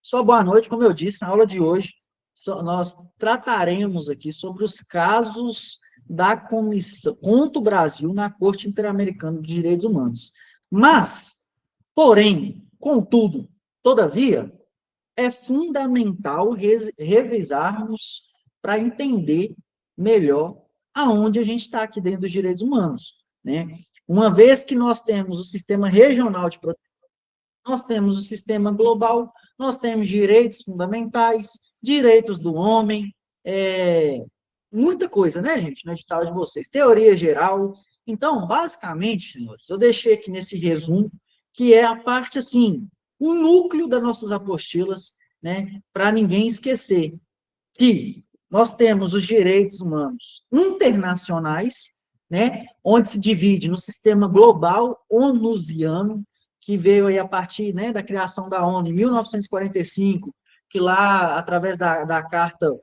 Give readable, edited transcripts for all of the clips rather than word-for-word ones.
Só boa noite, como eu disse, na aula de hoje, nós trataremos aqui sobre os casos da Comissão contra o Brasil na Corte Interamericana de Direitos Humanos. Mas, porém, contudo, todavia, é fundamental revisarmos para entender melhor aonde a gente está aqui dentro dos direitos humanos, né? Uma vez que nós temos o sistema regional de proteção, nós temos o sistema global, nós temos direitos fundamentais, direitos do homem, muita coisa, né, gente, no edital de vocês, teoria geral. Então, basicamente, senhores, eu deixei aqui nesse resumo, que é a parte, assim, o núcleo das nossas apostilas, né, para ninguém esquecer que nós temos os direitos humanos internacionais, né, onde se divide no sistema global onusiano, que veio aí a partir, né, da criação da ONU em 1945, que lá, através da carta,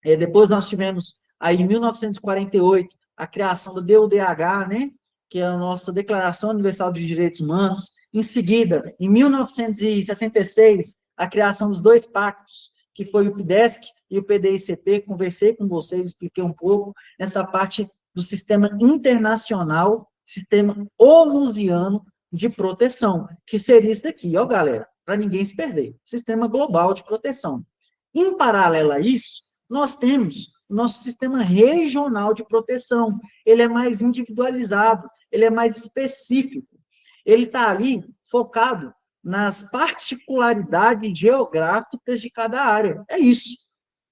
depois nós tivemos aí em 1948 a criação do DUDH, né, que é a nossa Declaração Universal dos Direitos Humanos. Em seguida, em 1966, a criação dos dois pactos, que foi o PDESC e o PDICP. Conversei com vocês, expliquei um pouco nessa parte do sistema internacional, sistema onusiano de proteção, que seria isso daqui, ó, galera, para ninguém se perder, sistema global de proteção. Em paralelo a isso, nós temos o nosso sistema regional de proteção. Ele é mais individualizado, ele é mais específico. Ele está ali focado nas particularidades geográficas de cada área. É isso.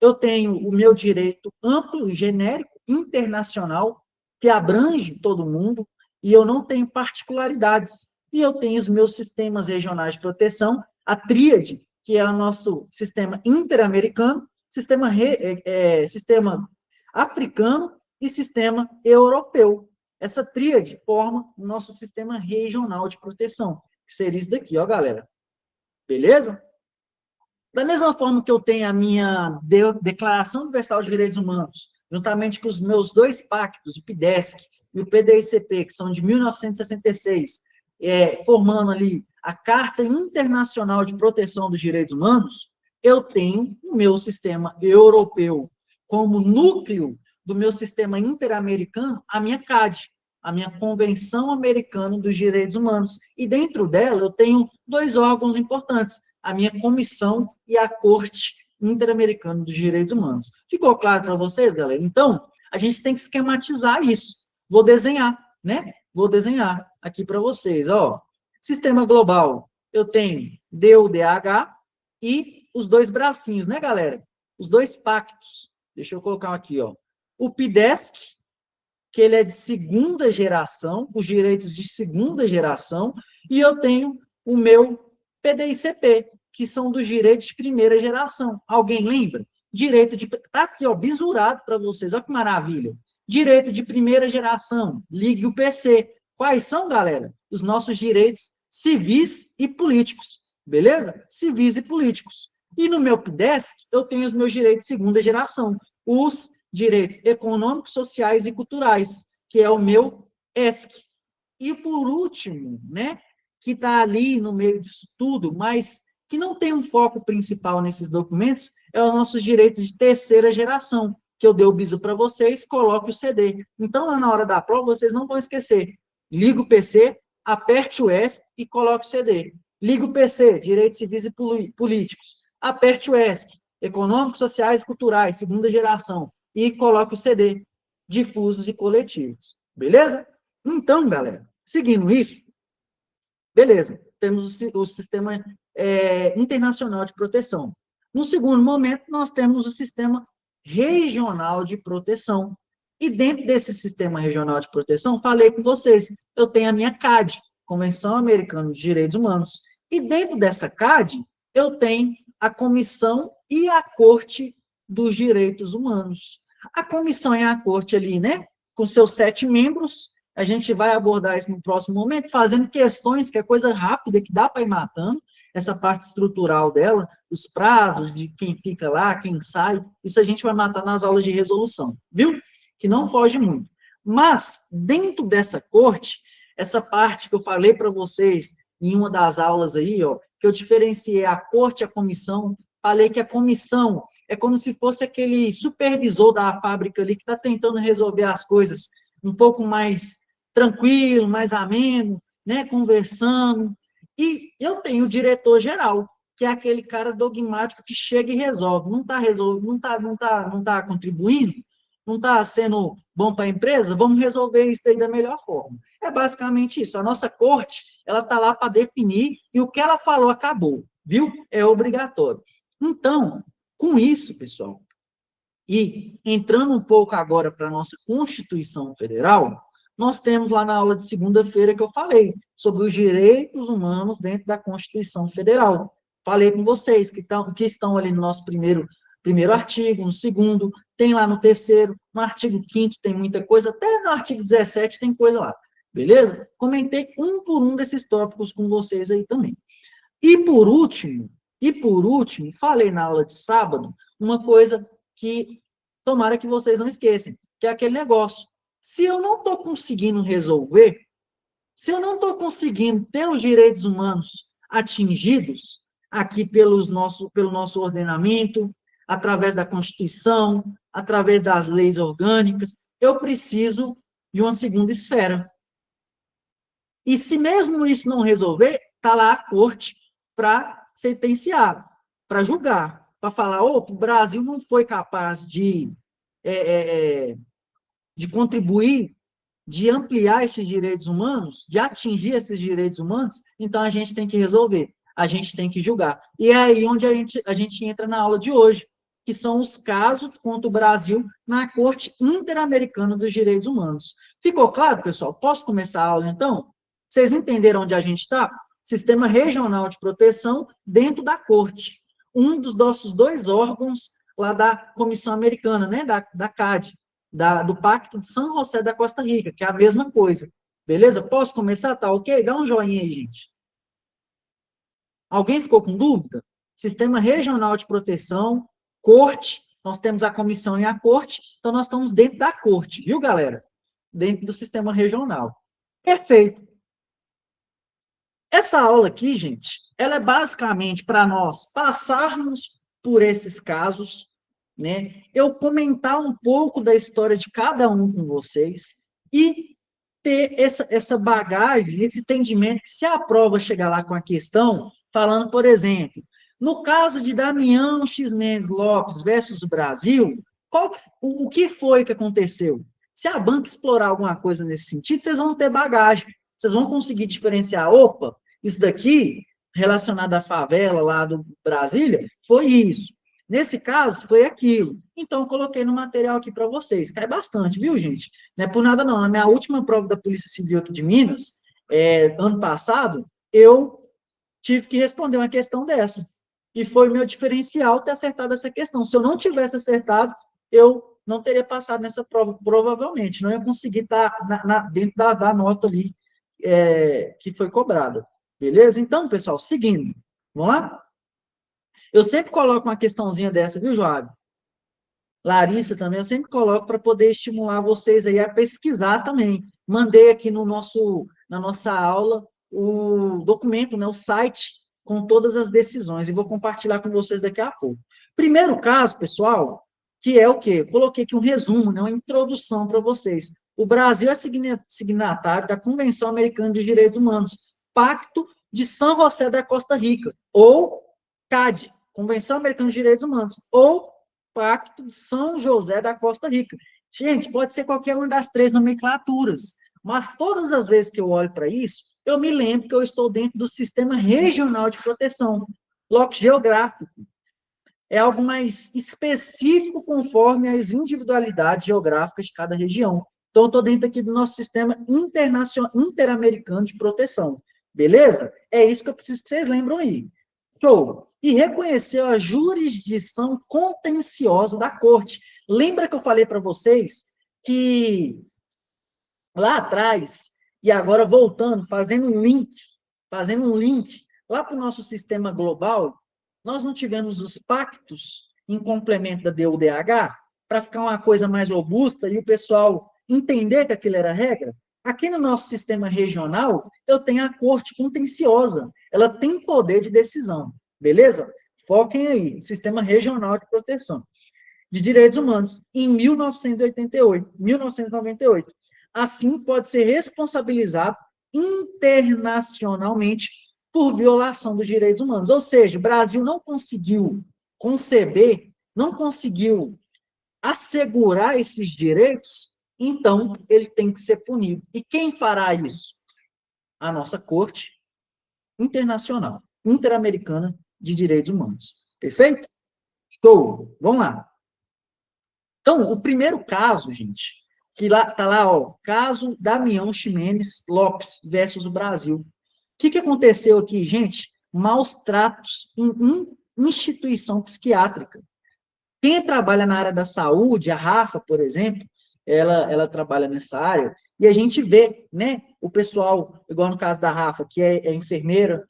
Eu tenho o meu direito amplo, genérico, internacional, que abrange todo mundo, e eu não tenho particularidades. E eu tenho os meus sistemas regionais de proteção, a tríade, que é o nosso sistema interamericano, sistema africano e sistema europeu. Essa tríade forma o nosso sistema regional de proteção, que seria isso daqui, ó, galera. Beleza? Da mesma forma que eu tenho a minha Declaração Universal de Direitos Humanos, juntamente com os meus dois pactos, o PDESC e o PDICP, que são de 1966, formando ali a Carta Internacional de Proteção dos Direitos Humanos, eu tenho o meu sistema europeu como núcleo do meu sistema interamericano, a minha CAD, a minha Convenção Americana dos Direitos Humanos. E dentro dela eu tenho dois órgãos importantes, a minha comissão e a Corte Interamericana dos Direitos Humanos. Ficou claro para vocês, galera? Então, a gente tem que esquematizar isso. Vou desenhar, né? Vou desenhar aqui para vocês, ó. Sistema global, eu tenho DUDH e os dois bracinhos, né, galera? Os dois pactos. Deixa eu colocar aqui, ó. O PDESC, que ele é de segunda geração, os direitos de segunda geração, e eu tenho o meu PDICP, que são dos direitos de primeira geração. Alguém lembra? Direito de... Tá aqui, ó, bisurado para vocês, olha que maravilha. Direito de primeira geração, ligue o PC. Quais são, galera? Os nossos direitos civis e políticos, beleza? Civis e políticos. E no meu PDESC, eu tenho os meus direitos de segunda geração, os direitos econômicos, sociais e culturais, que é o meu ESC. E por último, né, que está ali no meio disso tudo, mas que não tem um foco principal nesses documentos, é os nossos direitos de terceira geração, que eu dei o bisu para vocês, coloque o CD. Então, lá na hora da prova, vocês não vão esquecer. Liga o PC, aperte o S e coloque o CD. Liga o PC, direitos civis e políticos. Aperte o ESC, econômicos, sociais e culturais, segunda geração. E coloque o CD, difusos e coletivos. Beleza? Então, galera, seguindo isso, beleza, temos o sistema internacional de proteção. No segundo momento, nós temos o sistema regional de proteção. E dentro desse sistema regional de proteção, falei com vocês, eu tenho a minha CAD, Convenção Americana de Direitos Humanos, e dentro dessa CAD, eu tenho a Comissão e a Corte dos Direitos Humanos. A comissão e a corte ali, né, com seus 7 membros, a gente vai abordar isso no próximo momento, fazendo questões, que é coisa rápida, que dá para ir matando, essa parte estrutural dela, os prazos de quem fica lá, quem sai, isso a gente vai matar nas aulas de resolução, viu? Que não foge muito. Mas, dentro dessa corte, essa parte que eu falei para vocês em uma das aulas aí, ó, que eu diferenciei a corte e a comissão. Falei que a comissão é como se fosse aquele supervisor da fábrica ali que está tentando resolver as coisas um pouco mais tranquilo, mais ameno, né, conversando. E eu tenho o diretor-geral, que é aquele cara dogmático que chega e resolve. Não está resolvendo, não tá contribuindo, não está sendo bom para a empresa, vamos resolver isso aí da melhor forma. É basicamente isso. A nossa corte, ela está lá para definir, e o que ela falou acabou, viu? É obrigatório. Então, com isso, pessoal, e entrando um pouco agora para a nossa Constituição Federal, nós temos lá na aula de segunda-feira que eu falei sobre os direitos humanos dentro da Constituição Federal. Falei com vocês que estão ali no nosso primeiro artigo, no segundo, tem lá no terceiro, no artigo 5º tem muita coisa, até no artigo 17 tem coisa lá, beleza? Comentei um por um desses tópicos com vocês aí também. E por último, falei na aula de sábado uma coisa que tomara que vocês não esqueçam, que é aquele negócio. Se eu não estou conseguindo resolver, se eu não estou conseguindo ter os direitos humanos atingidos aqui pelo nosso ordenamento, através da Constituição, através das leis orgânicas, eu preciso de uma segunda esfera. E se mesmo isso não resolver, está lá a corte para sentenciar, para julgar, para falar, o Brasil não foi capaz de contribuir, de ampliar esses direitos humanos, de atingir esses direitos humanos, então a gente tem que resolver, a gente tem que julgar. E é aí onde a gente entra na aula de hoje, que são os casos contra o Brasil na Corte Interamericana dos Direitos Humanos. Ficou claro, pessoal? Posso começar a aula, então? Vocês entenderam onde a gente está? Sistema Regional de Proteção dentro da Corte. Um dos nossos dois órgãos lá da Comissão Americana, né, da CAD, do Pacto de São José da Costa Rica, que é a mesma coisa. Beleza? Posso começar? Tá ok? Dá um joinha aí, gente. Alguém ficou com dúvida? Sistema Regional de Proteção, Corte, nós temos a comissão e a corte, então nós estamos dentro da corte, viu, galera? Dentro do sistema regional. Perfeito. Essa aula aqui, gente, ela é basicamente para nós passarmos por esses casos, né? Eu comentar um pouco da história de cada um com vocês e ter essa bagagem, esse entendimento que se a prova chegar lá com a questão, falando, por exemplo, no caso de Damião X Mendes Lopes versus Brasil, o que foi que aconteceu? Se a banca explorar alguma coisa nesse sentido, vocês vão ter bagagem, vocês vão conseguir diferenciar, opa, isso daqui, relacionado à favela lá do Brasília, foi isso. Nesse caso, foi aquilo. Então, eu coloquei no material aqui para vocês. Cai bastante, viu, gente? Não é por nada, não. Na minha última prova da Polícia Civil aqui de Minas, ano passado, eu tive que responder uma questão dessa. E foi meu diferencial ter acertado essa questão. Se eu não tivesse acertado, eu não teria passado nessa prova, provavelmente. Não ia conseguir estar dentro da nota ali que foi cobrada. Beleza? Então, pessoal, seguindo. Vamos lá? Eu sempre coloco uma questãozinha dessa, viu, Joab? Larissa também, eu sempre coloco para poder estimular vocês aí a pesquisar também. Mandei aqui na nossa aula o documento, né, o site com todas as decisões, e vou compartilhar com vocês daqui a pouco. Primeiro caso, pessoal, que é o quê? Coloquei aqui um resumo, né, uma introdução para vocês. O Brasil é signatário da Convenção Americana de Direitos Humanos, Pacto de São José da Costa Rica, ou CAD, Convenção Americana de Direitos Humanos, ou Pacto de São José da Costa Rica. Gente, pode ser qualquer uma das três nomenclaturas, mas todas as vezes que eu olho para isso, eu me lembro que eu estou dentro do Sistema Regional de Proteção, bloco geográfico. É algo mais específico conforme as individualidades geográficas de cada região. Então, eu estou dentro aqui do nosso Sistema Interamericano de Proteção. Beleza? É isso que eu preciso que vocês lembram aí. Show. E reconheceu a jurisdição contenciosa da corte. Lembra que eu falei para vocês que lá atrás, e agora voltando, fazendo um link lá para o nosso sistema global, nós não tivemos os pactos em complemento da DUDH para ficar uma coisa mais robusta e o pessoal entender que aquilo era regra? Aqui no nosso sistema regional, eu tenho a Corte Contenciosa. Ela tem poder de decisão, beleza? Foquem aí, Sistema Regional de Proteção de Direitos Humanos, em 1998. Assim, pode ser responsabilizado internacionalmente por violação dos direitos humanos. Ou seja, o Brasil não conseguiu conceber, não conseguiu assegurar esses direitos, então ele tem que ser punido. E quem fará isso? A nossa Corte Internacional, Interamericana de Direitos Humanos. Perfeito? Show! Vamos lá. Então, o primeiro caso, gente, que lá tá lá, ó, caso Damião Ximenes Lopes versus o Brasil. O que aconteceu aqui, gente? Maus tratos em instituição psiquiátrica. Quem trabalha na área da saúde, a Rafa, por exemplo, ela trabalha nessa área, e a gente vê, né, o pessoal, igual no caso da Rafa, que é enfermeira,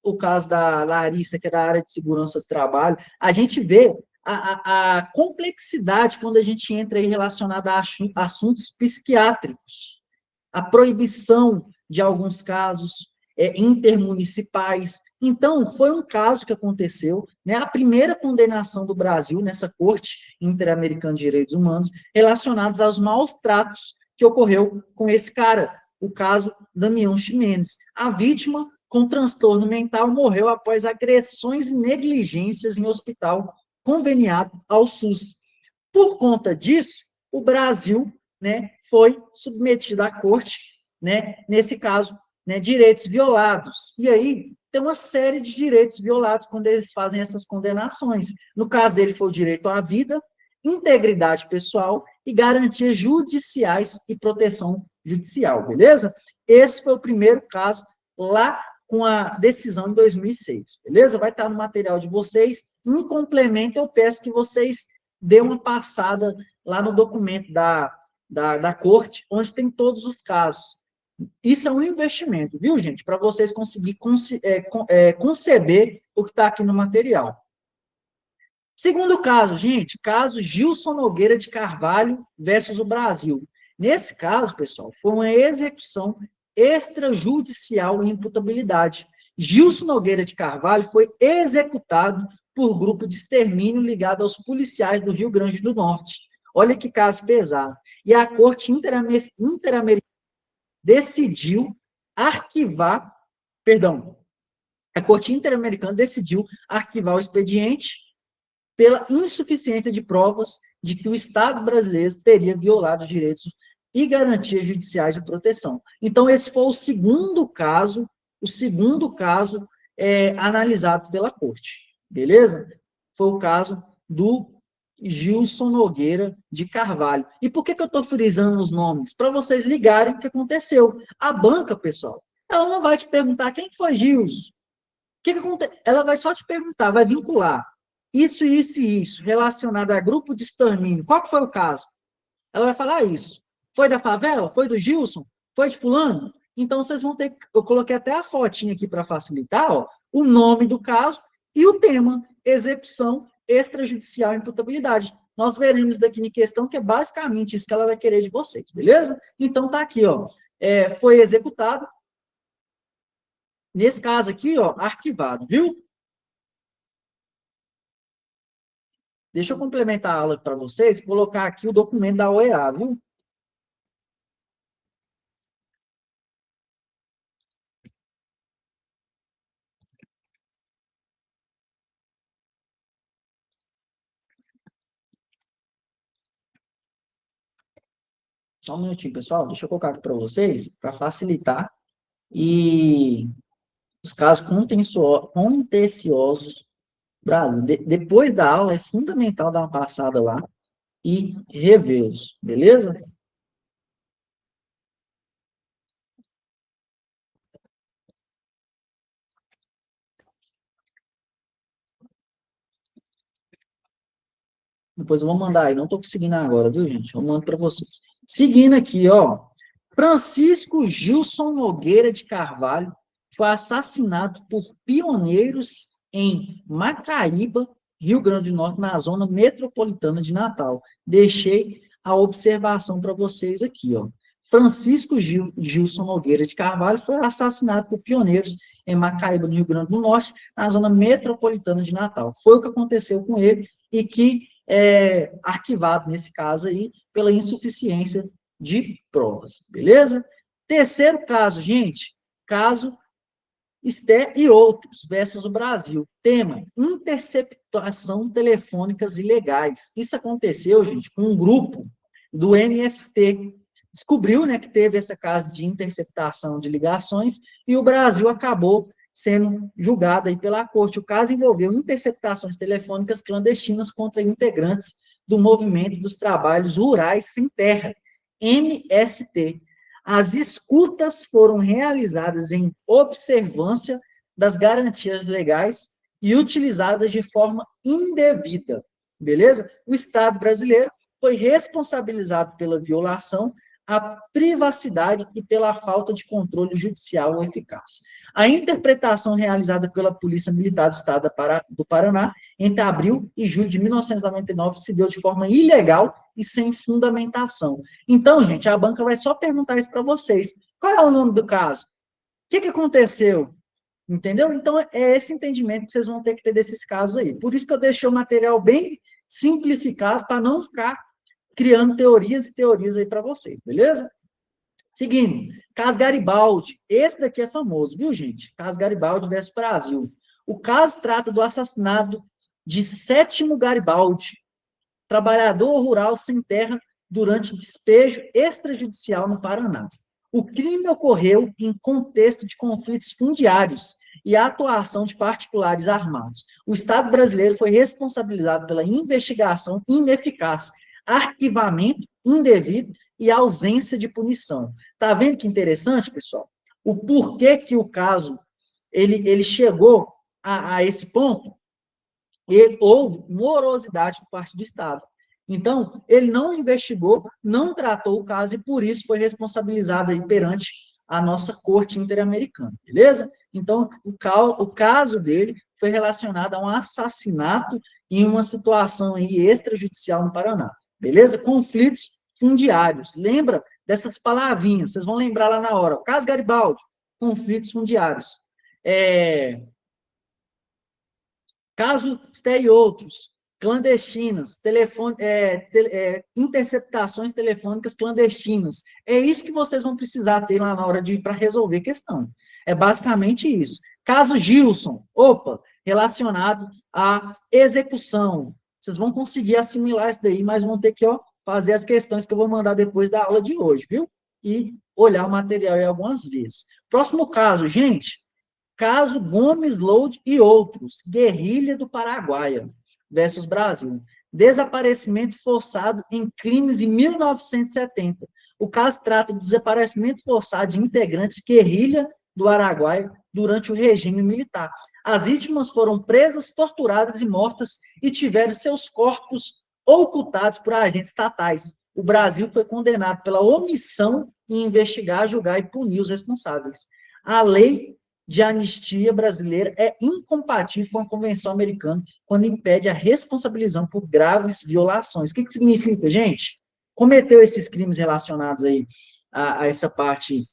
o caso da Larissa, que é da área de segurança do trabalho, a gente vê a complexidade quando a gente entra aí relacionada a assuntos psiquiátricos, a proibição de alguns casos intermunicipais. Então, foi um caso que aconteceu, né, a primeira condenação do Brasil nessa Corte Interamericana de Direitos Humanos relacionados aos maus tratos que ocorreu com esse cara, o caso Damião Ximenes. A vítima, com transtorno mental, morreu após agressões e negligências em hospital conveniado ao SUS. Por conta disso, o Brasil, né, foi submetido à corte, né, nesse caso, né, direitos violados. E aí tem uma série de direitos violados quando eles fazem essas condenações. No caso dele foi o direito à vida, integridade pessoal e garantias judiciais e proteção judicial, beleza? Esse foi o primeiro caso lá com a decisão em 2006, beleza? Vai estar no material de vocês. Em complemento, eu peço que vocês dê uma passada lá no documento da corte, onde tem todos os casos. Isso é um investimento, viu, gente? Para vocês conseguirem conceber o que está aqui no material. Segundo caso, gente, caso Gilson Nogueira de Carvalho versus o Brasil. Nesse caso, pessoal, foi uma execução extrajudicial em imputabilidade. Gilson Nogueira de Carvalho foi executado por grupo de extermínio ligado aos policiais do Rio Grande do Norte. Olha que caso pesado. E a Corte Interamericana decidiu arquivar, perdão, a Corte Interamericana decidiu arquivar o expediente pela insuficiência de provas de que o Estado brasileiro teria violado os direitos e garantias judiciais de proteção. Então, esse foi o segundo caso analisado pela Corte, beleza? Foi o caso do Gilson Nogueira de Carvalho. E por que eu estou frisando os nomes? Para vocês ligarem o que aconteceu. A banca, pessoal, ela não vai te perguntar quem foi Gilson. O que aconteceu? Ela vai só te perguntar, vai vincular isso, isso e isso, relacionado a grupo de extermínio. Qual que foi o caso? Ela vai falar isso. Foi da favela? Foi do Gilson? Foi de fulano? Então, vocês vão ter... Eu coloquei até a fotinha aqui para facilitar, ó, o nome do caso e o tema, execução extrajudicial e imputabilidade. Nós veremos daqui em questão que é basicamente isso que ela vai querer de vocês, beleza? Então, tá aqui, ó. Foi executado. Nesse caso aqui, ó, arquivado, viu? Deixa eu complementar a aula para vocês, colocar aqui o documento da OEA, viu? Só um minutinho, pessoal. Deixa eu colocar aqui para vocês, para facilitar. E os casos contenciosos, Brasil. Depois da aula, é fundamental dar uma passada lá e revê-los, beleza? Depois eu vou mandar aí, não estou conseguindo agora, viu, gente? Eu mando para vocês. Seguindo aqui, ó. Francisco Gilson Nogueira de Carvalho foi assassinado por pioneiros em Macaíba, Rio Grande do Norte, na zona metropolitana de Natal. Deixei a observação para vocês aqui, ó. Francisco Gilson Nogueira de Carvalho foi assassinado por pioneiros em Macaíba, no Rio Grande do Norte, na zona metropolitana de Natal. Foi o que aconteceu com ele e que é arquivado, nesse caso aí, pela insuficiência de provas, beleza? Terceiro caso, gente, caso Esté e outros versus o Brasil. Tema: interceptação telefônicas ilegais. Isso aconteceu, gente, com um grupo do MST. Descobriu, né, que teve essa caso de interceptação de ligações e o Brasil acabou sendo julgado aí pela corte. O caso envolveu interceptações telefônicas clandestinas contra integrantes do Movimento dos Trabalhos Rurais Sem Terra, MST. As escutas foram realizadas em observância das garantias legais e utilizadas de forma indevida, beleza? O Estado brasileiro foi responsabilizado pela violação à privacidade e pela falta de controle judicial eficaz. A interpretação realizada pela Polícia Militar do Estado do Paraná entre abril e julho de 1999 se deu de forma ilegal e sem fundamentação. Então, gente, a banca vai só perguntar isso para vocês. Qual é o nome do caso? O que aconteceu? Entendeu? Então, é esse entendimento que vocês vão ter que ter desses casos aí. Por isso que eu deixei o material bem simplificado, para não ficar criando teorias e teorias aí para vocês, beleza? Seguindo, caso Garibaldi. Esse daqui é famoso, viu, gente? Caso Garibaldi versus Brasil. O caso trata do assassinato de Sétimo Garibaldi, trabalhador rural sem terra, durante despejo extrajudicial no Paraná. O crime ocorreu em contexto de conflitos fundiários e a atuação de particulares armados. O Estado brasileiro foi responsabilizado pela investigação ineficaz, arquivamento indevido e ausência de punição. Tá vendo que interessante, pessoal? O porquê que o caso ele chegou a esse ponto? E houve morosidade por parte do Estado. Então, ele não investigou, não tratou o caso e, por isso, foi responsabilizado aí perante a nossa Corte Interamericana, beleza? Então, o caso dele foi relacionado a um assassinato em uma situação aí extrajudicial no Paraná, beleza? Conflitos fundiários. Lembra dessas palavrinhas, vocês vão lembrar lá na hora. O caso Garibaldi, conflitos fundiários. Caso esteja outros, clandestinas, interceptações telefônicas clandestinas. É isso que vocês vão precisar ter lá na hora de ir para resolver a questão. É basicamente isso. Caso Gilson, relacionado à execução. Vocês vão conseguir assimilar isso daí, mas vão ter que fazer as questões que eu vou mandar depois da aula de hoje, viu? E olhar o material aí algumas vezes. Próximo caso, gente. Caso Gomes Load e outros, guerrilha do Paraguaia versus Brasil. Desaparecimento forçado em crimes em 1970. O caso trata de desaparecimento forçado de integrantes de guerrilha do Araguaia durante o regime militar. As vítimas foram presas, torturadas e mortas e tiveram seus corpos ocultados por agentes estatais. O Brasil foi condenado pela omissão em investigar, julgar e punir os responsáveis. A lei de anistia brasileira é incompatível com a Convenção Americana quando impede a responsabilização por graves violações. O que significa, gente? Cometeu esses crimes relacionados aí a essa parte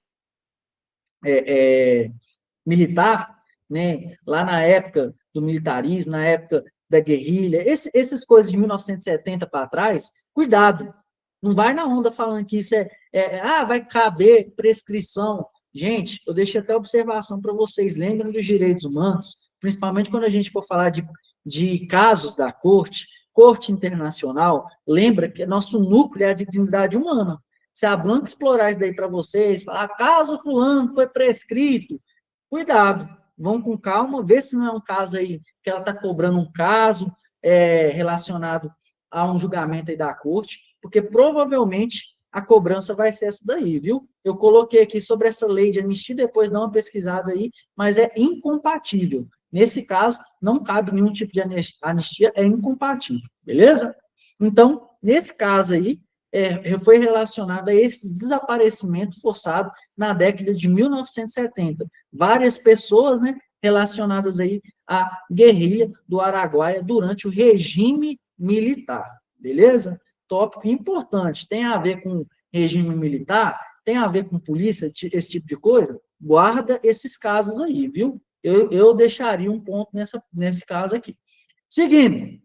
militar, né? Lá na época do militarismo, na época da guerrilha, essas coisas de 1970 para trás, cuidado, não vai na onda falando que isso vai caber prescrição. Gente, eu deixei até observação para vocês, lembrem dos direitos humanos, principalmente quando a gente for falar de casos da corte internacional, lembra que nosso núcleo é a dignidade humana. Se a banca explorar isso daí para vocês, falar, caso fulano foi prescrito, cuidado, vão com calma, vê se não é um caso aí que ela está cobrando um caso relacionado a um julgamento aí da corte, porque provavelmente a cobrança vai ser essa daí, viu? Eu coloquei aqui sobre essa lei de anistia, depois dá uma pesquisada aí, mas é incompatível. Nesse caso, não cabe nenhum tipo de anistia, é incompatível, beleza? Então, nesse caso aí, foi relacionado a esse desaparecimento forçado na década de 1970. Várias pessoas, né, relacionadas aí à guerrilha do Araguaia durante o regime militar, beleza? Tópico importante, tem a ver com regime militar, tem a ver com polícia, esse tipo de coisa, guarda esses casos aí, viu? Eu deixaria um ponto nesse caso aqui. Seguindo,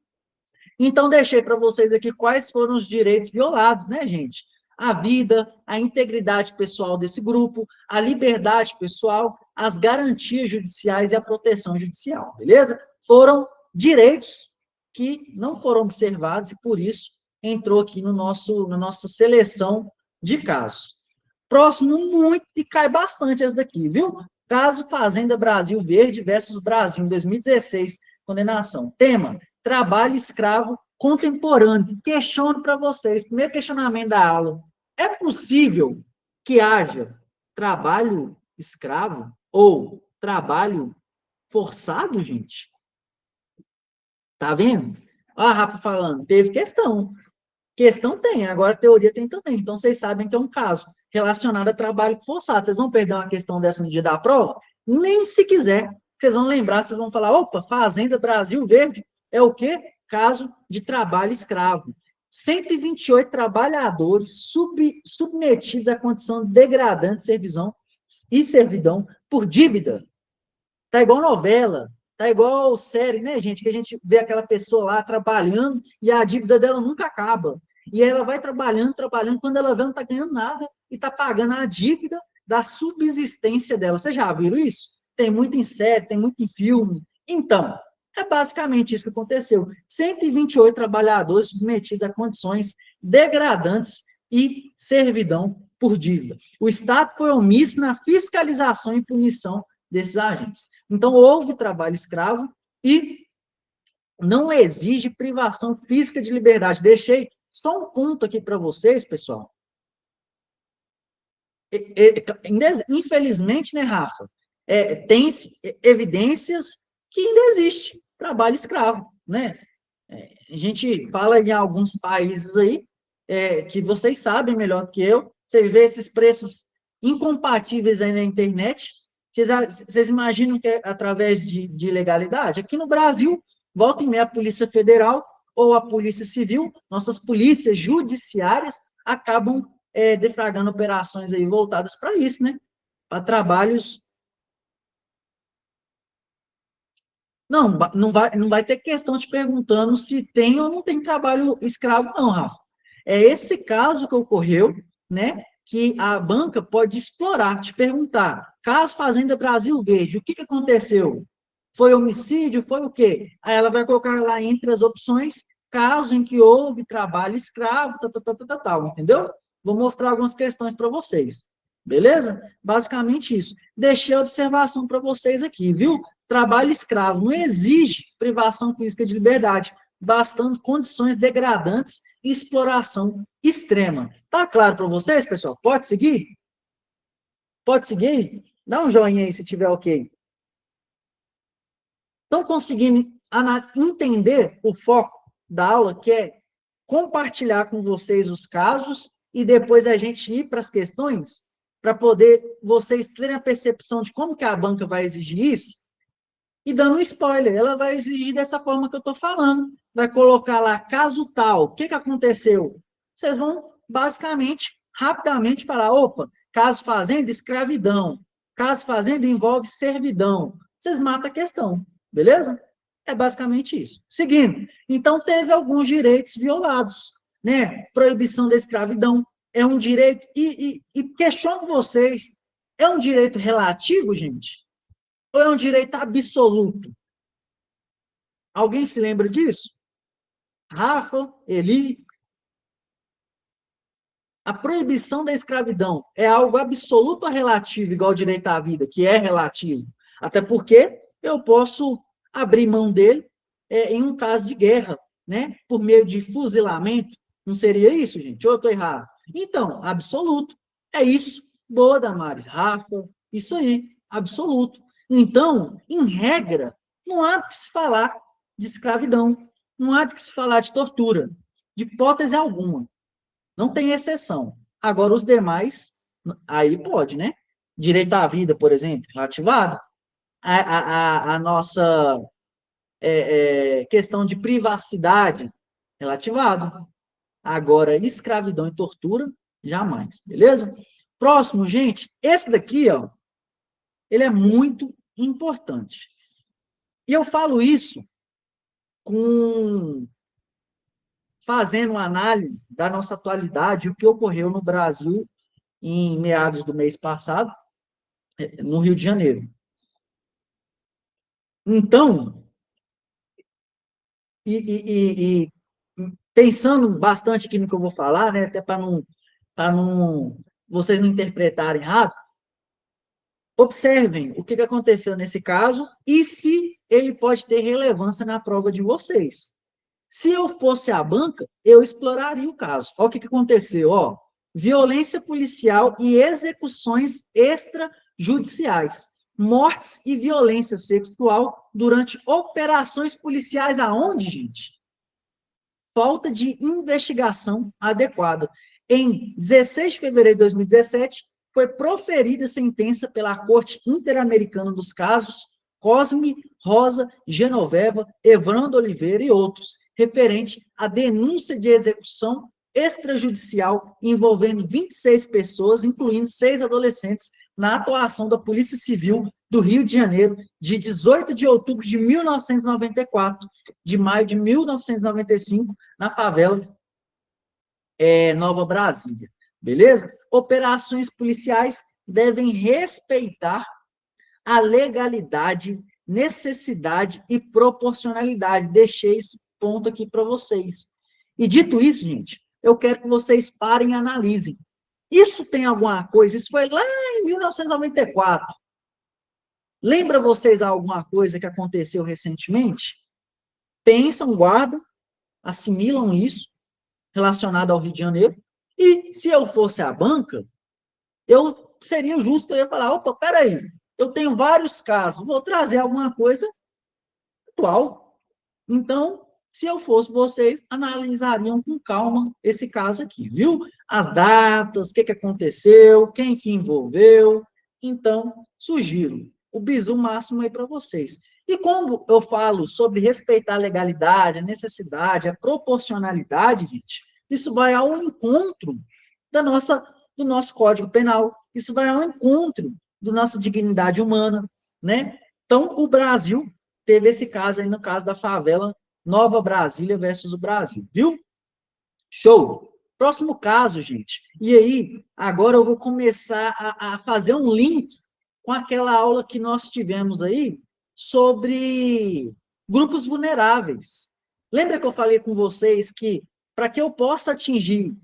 então deixei para vocês aqui quais foram os direitos violados, né, gente? A vida, a integridade pessoal desse grupo, a liberdade pessoal, as garantias judiciais e a proteção judicial, beleza? Foram direitos que não foram observados e, por isso, entrou aqui na nossa seleção de casos. Próximo, muito, e cai bastante esse daqui, viu? Caso Fazenda Brasil Verde versus Brasil, em 2016, condenação. Tema, trabalho escravo contemporâneo. Questiono para vocês, primeiro questionamento da aula. É possível que haja trabalho escravo ou trabalho forçado, gente? Tá vendo? Olha a Rafa falando, teve questão. Questão tem, agora teoria tem também. Então, vocês sabem que é um caso relacionado a trabalho forçado. Vocês vão perder uma questão dessa no dia da prova? Nem se quiser. Vocês vão lembrar, vocês vão falar, opa, Fazenda Brasil Verde é o quê? Caso de trabalho escravo. 128 trabalhadores submetidos à condição degradante de servidão por dívida. Tá igual novela, tá igual série, né, gente? Que a gente vê aquela pessoa lá trabalhando e a dívida dela nunca acaba. E ela vai trabalhando, quando ela vê, não tá ganhando nada e tá pagando a dívida da subsistência dela. Vocês já viram isso? Tem muito em série, tem muito em filme. Então, é basicamente isso que aconteceu. 128 trabalhadores submetidos a condições degradantes e servidão por dívida. O Estado foi omisso na fiscalização e punição desses agentes. Então, houve trabalho escravo e não exige privação física de liberdade. Deixei só um ponto aqui para vocês, pessoal. Infelizmente, né, Rafa? Tem evidências que ainda existe trabalho escravo, né? A gente fala em alguns países aí, que vocês sabem melhor que eu, você vê esses preços incompatíveis aí na internet. Vocês imaginam que é através de legalidade? Aqui no Brasil, volta e meia a Polícia Federal ou a Polícia Civil, nossas polícias judiciárias acabam deflagrando operações aí voltadas para isso, né? Para trabalhos. Não vai ter questão te perguntando se tem ou não tem trabalho escravo, não, Rafa. É esse caso que ocorreu, né? Que a banca pode explorar, te perguntar, caso Fazenda Brasil Verde, o que aconteceu? Foi homicídio? Foi o quê? Aí ela vai colocar lá entre as opções, caso em que houve trabalho escravo, tal, entendeu? Vou mostrar algumas questões para vocês. Beleza? Basicamente isso. Deixei a observação para vocês aqui, viu? Trabalho escravo não exige privação física de liberdade, bastando condições degradantes e exploração extrema. Tá claro para vocês, pessoal? Pode seguir? Pode seguir? Dá um joinha aí se tiver ok. Estão conseguindo entender o foco da aula, que é compartilhar com vocês os casos e depois a gente ir para as questões, para poder vocês terem a percepção de como que a banca vai exigir isso? E dando um spoiler, ela vai exigir dessa forma que eu estou falando. Vai colocar lá, caso tal, o que aconteceu? Vocês vão, basicamente, rapidamente falar, opa, caso Fazenda, escravidão. Caso Fazenda envolve servidão. Vocês matam a questão, beleza? É basicamente isso. Seguindo, então teve alguns direitos violados, né? Proibição da escravidão é um direito, e questiono vocês, é um direito relativo, gente? Ou é um direito absoluto? Alguém se lembra disso? Rafa, Eli? A proibição da escravidão é algo absoluto ou relativo, igual o direito à vida, que é relativo? Até porque eu posso abrir mão dele em um caso de guerra, né? Por meio de fuzilamento. Não seria isso, gente? Ou eu estou errado? Então, absoluto. É isso. Boa, Damares. Rafa, isso aí. Absoluto. Então, em regra, não há que se falar de escravidão, não há que se falar de tortura, de hipótese alguma. Não tem exceção. Agora, os demais, aí pode, né? Direito à vida, por exemplo, ativado. A nossa questão de privacidade, relativado. Agora, escravidão e tortura, jamais, beleza? Próximo, gente, esse daqui, ó, ele é muito importante. E eu falo isso fazendo uma análise da nossa atualidade, o que ocorreu no Brasil em meados do mês passado, no Rio de Janeiro. Então, e pensando bastante aqui no que eu vou falar, né, até para não vocês não interpretarem errado, observem o que aconteceu nesse caso e se ele pode ter relevância na prova de vocês. Se eu fosse a banca, eu exploraria o caso. Olha o que aconteceu, ó. Violência policial e execuções extrajudiciais. Mortes e violência sexual durante operações policiais aonde, gente? Falta de investigação adequada. Em 16 de fevereiro de 2017, foi proferida sentença pela Corte Interamericana dos casos Cosme, Rosa, Genoveva, Evandro Oliveira e outros, referente à denúncia de execução extrajudicial envolvendo 26 pessoas, incluindo 6 adolescentes, na atuação da Polícia Civil do Rio de Janeiro, de 18 de outubro de 1994, de maio de 1995, na favela Nova Brasília. Beleza? Operações policiais devem respeitar a legalidade, necessidade e proporcionalidade. Deixei esse ponto aqui para vocês. E dito isso, gente, eu quero que vocês parem e analisem. Isso tem alguma coisa? Isso foi lá em 1994. Lembra vocês alguma coisa que aconteceu recentemente? Pensam, guardam, assimilam isso relacionado ao Rio de Janeiro. E se eu fosse a banca, eu seria justo, eu ia falar, opa, peraí, eu tenho vários casos, vou trazer alguma coisa atual. Então, se eu fosse vocês, analisariam com calma esse caso aqui, viu? As datas, o que aconteceu, quem que envolveu. Então, sugiro o bizu máximo aí para vocês. E quando eu falo sobre respeitar a legalidade, a necessidade, a proporcionalidade, gente, isso vai ao encontro do nosso Código Penal, isso vai ao encontro da nossa dignidade humana, né? Então, o Brasil teve esse caso aí, no caso da favela Nova Brasília versus o Brasil, viu? Show! Próximo caso, gente. E aí, agora eu vou começar a fazer um link com aquela aula que nós tivemos aí sobre grupos vulneráveis. Lembra que eu falei com vocês que, para que eu possa atingir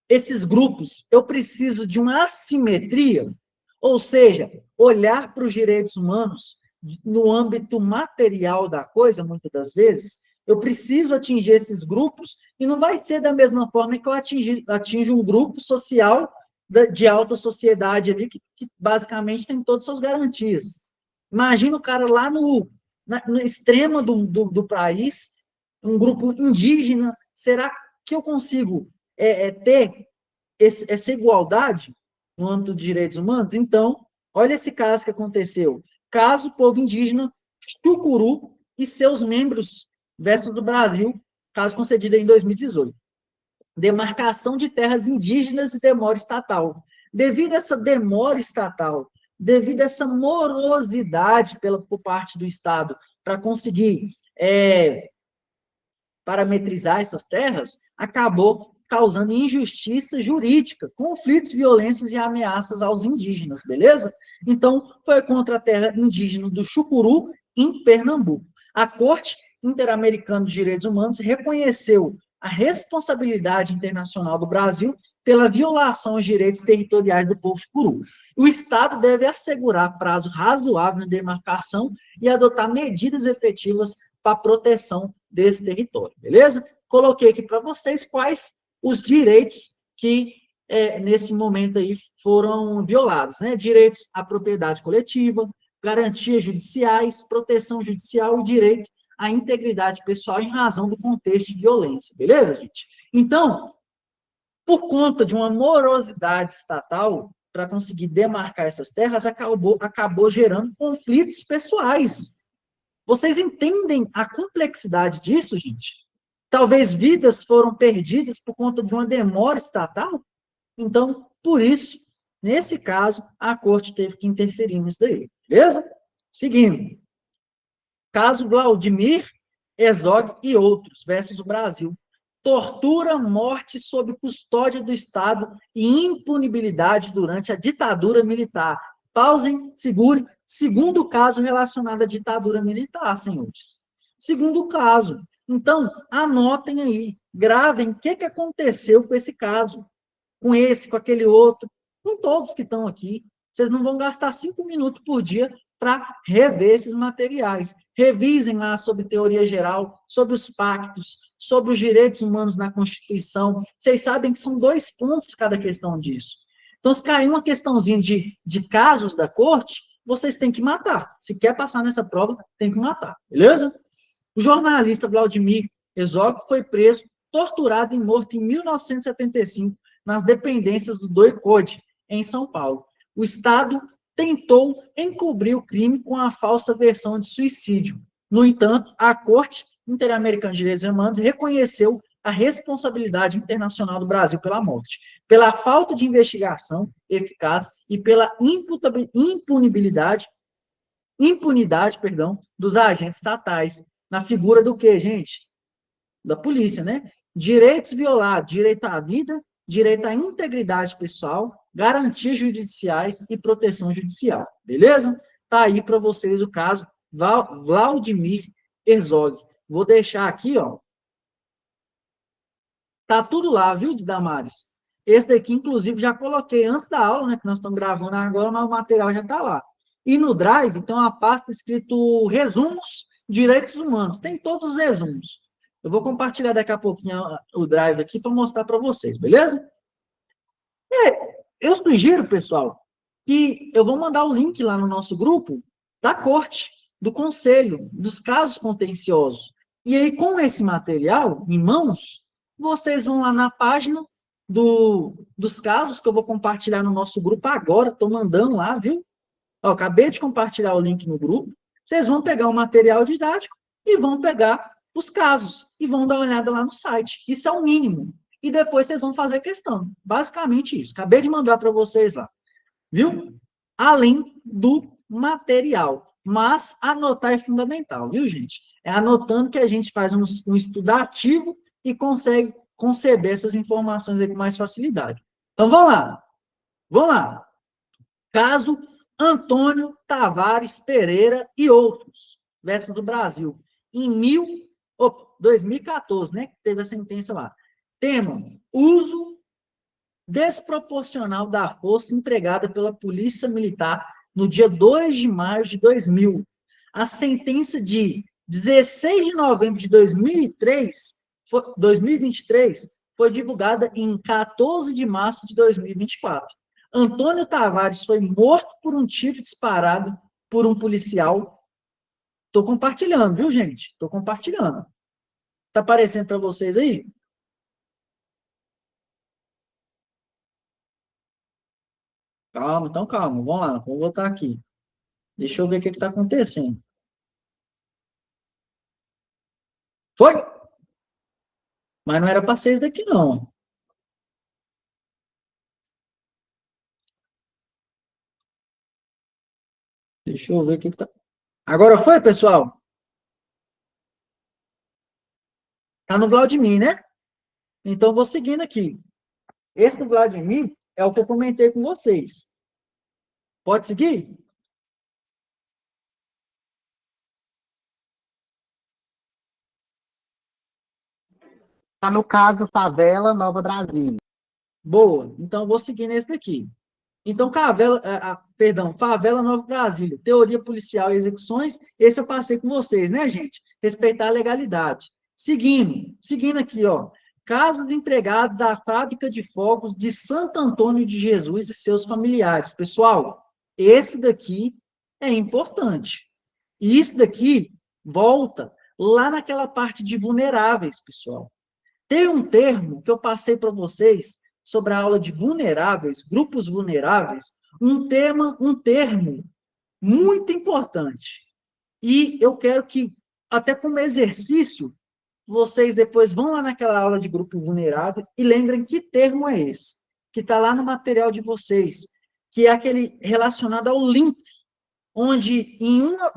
esses grupos, eu preciso de uma assimetria? Ou seja, olhar para os direitos humanos no âmbito material da coisa, muitas das vezes, eu preciso atingir esses grupos, e não vai ser da mesma forma que eu atinjo um grupo social de alta sociedade ali, que basicamente tem todas as suas garantias. Imagina o cara lá no extremo do país, um grupo indígena, será que eu consigo ter essa igualdade no âmbito de direitos humanos? Então, olha esse caso que aconteceu. Caso povo indígena Chucuru e seus membros versus o Brasil, caso concedido em 2018. Demarcação de terras indígenas e demora estatal. Devido a essa demora estatal, devido a essa morosidade por parte do Estado para conseguir parametrizar essas terras, acabou causando injustiça jurídica, conflitos, violências e ameaças aos indígenas, beleza? Então, foi contra a terra indígena do Chucuru, em Pernambuco. A Corte Interamericana de Direitos Humanos reconheceu a responsabilidade internacional do Brasil pela violação aos direitos territoriais do povo Chucuru. O Estado deve assegurar prazo razoável na demarcação e adotar medidas efetivas para a proteção desse território, beleza? Coloquei aqui para vocês quais os direitos que, nesse momento aí, foram violados, né? Direitos à propriedade coletiva, garantias judiciais, proteção judicial e direito à integridade pessoal em razão do contexto de violência, beleza, gente? Então, por conta de uma morosidade estatal, para conseguir demarcar essas terras, acabou gerando conflitos pessoais. Vocês entendem a complexidade disso, gente? Talvez vidas foram perdidas por conta de uma demora estatal. Então, por isso, Nesse caso, a corte teve que interferir nisso daí, beleza? Seguindo. Caso Vladimir Herzog e outros, versus o Brasil. Tortura, morte sob custódia do Estado e impunibilidade durante a ditadura militar. Pausem, segure. Segundo caso relacionado à ditadura militar, senhores. Segundo caso. Então, anotem aí, gravem o que aconteceu com esse caso, com esse, com aquele outro, com todos que estão aqui. Vocês não vão gastar 5 minutos por dia para rever esses materiais. Revisem lá sobre teoria geral, sobre os pactos, sobre os direitos humanos na Constituição. Vocês sabem que são 2 pontos cada questão disso. Então, se cair uma questãozinha de casos da corte, vocês têm que matar. Se quer passar nessa prova, tem que matar, beleza? O jornalista Vladimir Herzog foi preso, torturado e morto em 1975 nas dependências do DOI-CODE, em São Paulo. O Estado tentou encobrir o crime com a falsa versão de suicídio. No entanto, a Corte Interamericana de Direitos Humanos reconheceu a responsabilidade internacional do Brasil pela morte, pela falta de investigação eficaz e pela impunidade, dos agentes estatais, na figura do quê, gente? Da polícia, né? Direitos violados, direito à vida, direito à integridade pessoal, garantias judiciais e proteção judicial, beleza? Tá aí para vocês o caso Vladimir Herzog. Vou deixar aqui, ó. Tá tudo lá, viu, Damares? Esse daqui, inclusive, já coloquei antes da aula, né, que nós estamos gravando agora, mas o material já tá lá. E no Drive tem uma pasta escrito Resumos Direitos Humanos. Tem todos os resumos. Eu vou compartilhar daqui a pouquinho o Drive aqui para mostrar para vocês, beleza? Eu sugiro, pessoal, que eu vou mandar o link lá no nosso grupo da corte, do conselho, dos casos contenciosos. E aí, com esse material em mãos, vocês vão lá na página dos casos que eu vou compartilhar no nosso grupo agora. Estou mandando lá, viu? Ó, acabei de compartilhar o link no grupo. Vocês vão pegar o material didático e vão pegar os casos e vão dar uma olhada lá no site. Isso é o mínimo. E depois vocês vão fazer questão. Basicamente isso. Acabei de mandar para vocês lá. Viu? Além do material. Mas anotar é fundamental, viu, gente? É anotando que a gente faz um estudo ativo e consegue conceber essas informações aí com mais facilidade. Então, vamos lá. Vamos lá. Caso Antônio Tavares Pereira e outros, versus do Brasil, em 2014, né, que teve a sentença lá. Tema: uso desproporcional da força empregada pela Polícia Militar no dia 2 de maio de 2000. A sentença de 16 de novembro de 2023 foi divulgada em 14 de março de 2024. Antônio Tavares foi morto por um tiro disparado por um policial. Estou compartilhando, viu, gente? Estou compartilhando. Está aparecendo para vocês aí? Calma, então calma. Vamos lá, vamos voltar aqui. Deixa eu ver o que está acontecendo. Foi? Mas não era para ser isso daqui, não. Deixa eu ver o que está... Agora foi, pessoal? Está no Vladimir, né? Então, vou seguindo aqui. Esse do Vladimir é o que eu comentei com vocês. Pode seguir? Está no caso Favela Nova Brasília. Boa. Então, vou seguir nesse daqui. Então, Favela Nova Brasília, teoria policial e execuções, esse eu passei com vocês, né, gente? Respeitar a legalidade. Seguindo aqui, ó. Casos de empregados da fábrica de fogos de Santo Antônio de Jesus e seus familiares. Pessoal, esse daqui é importante. E isso daqui volta lá naquela parte de vulneráveis, pessoal. Tem um termo que eu passei para vocês sobre a aula de vulneráveis, grupos vulneráveis, um termo muito importante. E eu quero que, até como exercício, vocês depois vão lá naquela aula de grupo vulnerável e lembrem que termo é esse, que está lá no material de vocês. que é aquele relacionado ao link, onde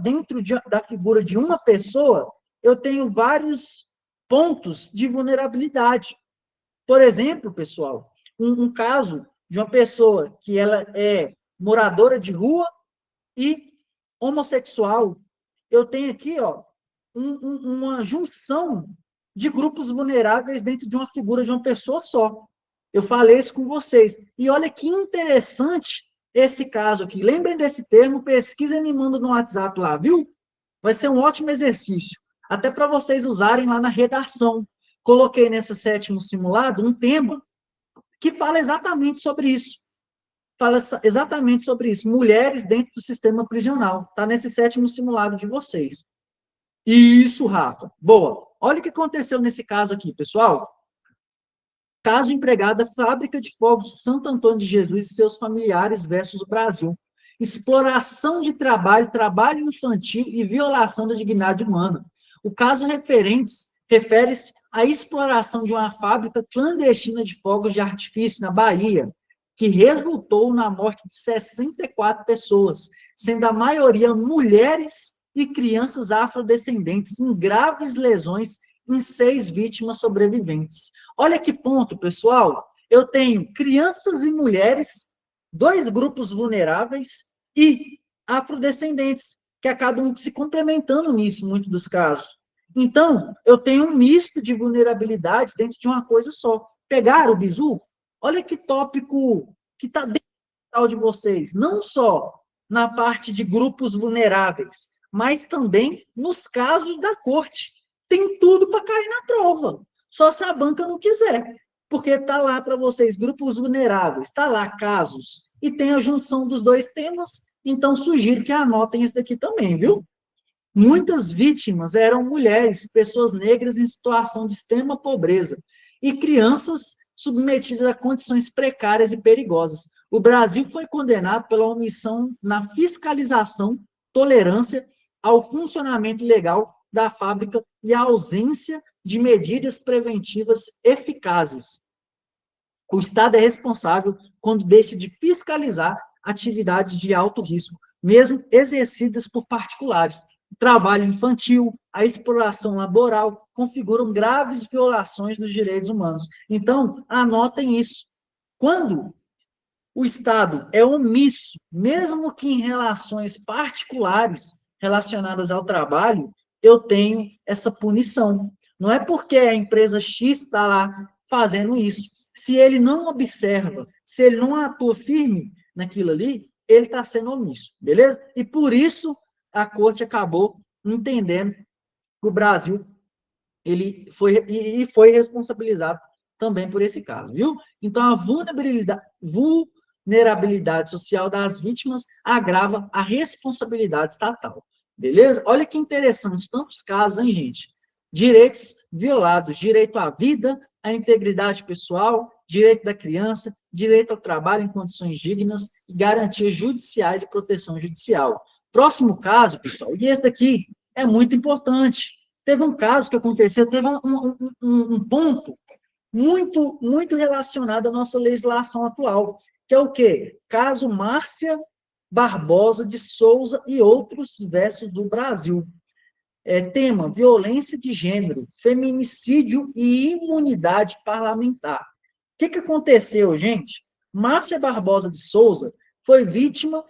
dentro da figura de uma pessoa, eu tenho vários pontos de vulnerabilidade. Por exemplo, pessoal, um caso de uma pessoa que ela é moradora de rua e homossexual, eu tenho aqui, ó, uma junção de grupos vulneráveis dentro de uma figura de uma pessoa só. Eu falei isso com vocês. E olha que interessante esse caso aqui. Lembrem desse termo, pesquisa e me manda no WhatsApp lá, viu? Vai ser um ótimo exercício. Até para vocês usarem lá na redação. Coloquei nesse 7º simulado um tema que fala exatamente sobre isso. Fala exatamente sobre isso. Mulheres dentro do sistema prisional. Está nesse 7º simulado de vocês. Isso, Rafa. Boa. Olha o que aconteceu nesse caso aqui, pessoal. Caso empregada, Fábrica de Fogos de Santo Antônio de Jesus e seus familiares versus o Brasil. Exploração de trabalho, trabalho infantil e violação da dignidade humana. O caso refere-se à exploração de uma fábrica clandestina de fogos de artifício na Bahia, que resultou na morte de 64 pessoas, sendo a maioria mulheres e crianças afrodescendentes, em graves lesões em 6 vítimas sobreviventes. Olha que ponto, pessoal. Eu tenho crianças e mulheres, 2 grupos vulneráveis, e afrodescendentes, que acabam se complementando nisso, em muitos dos casos. Então, eu tenho um misto de vulnerabilidade dentro de uma coisa só. Pegaram o bizu? Olha que tópico que está dentro de vocês, não só na parte de grupos vulneráveis, mas também nos casos da corte. Tem tudo para cair na prova, só se a banca não quiser, porque está lá para vocês grupos vulneráveis, está lá casos, e tem a junção dos 2 temas, então sugiro que anotem esse daqui também, viu? Muitas vítimas eram mulheres, pessoas negras em situação de extrema pobreza, e crianças submetidas a condições precárias e perigosas. O Brasil foi condenado pela omissão na fiscalização, tolerância ao funcionamento legal da fábrica e a ausência de medidas preventivas eficazes. O Estado é responsável quando deixa de fiscalizar atividades de alto risco, mesmo exercidas por particulares. O trabalho infantil, a exploração laboral configuram graves violações dos direitos humanos. Então, anotem isso. Quando o Estado é omisso, mesmo que em relações particulares relacionadas ao trabalho, eu tenho essa punição. Não é porque a empresa X está lá fazendo isso. Se ele não observa, se ele não atua firme naquilo ali, ele está sendo omisso, beleza? E por isso a corte acabou entendendo que o Brasil ele foi responsabilizado também por esse caso, viu? Então, a vulnerabilidade social das vítimas agrava a responsabilidade estatal, beleza? Olha que interessante, tantos casos, hein, gente? Direitos violados, direito à vida, à integridade pessoal, direito da criança, direito ao trabalho em condições dignas e garantias judiciais e proteção judicial. Próximo caso, pessoal, e esse daqui é muito importante. Teve um caso que aconteceu, teve um ponto muito relacionado à nossa legislação atual, que é o quê? Caso Márcia Barbosa de Souza e outros versos do Brasil. Tema, violência de gênero, feminicídio e imunidade parlamentar. O que aconteceu, gente? Márcia Barbosa de Souza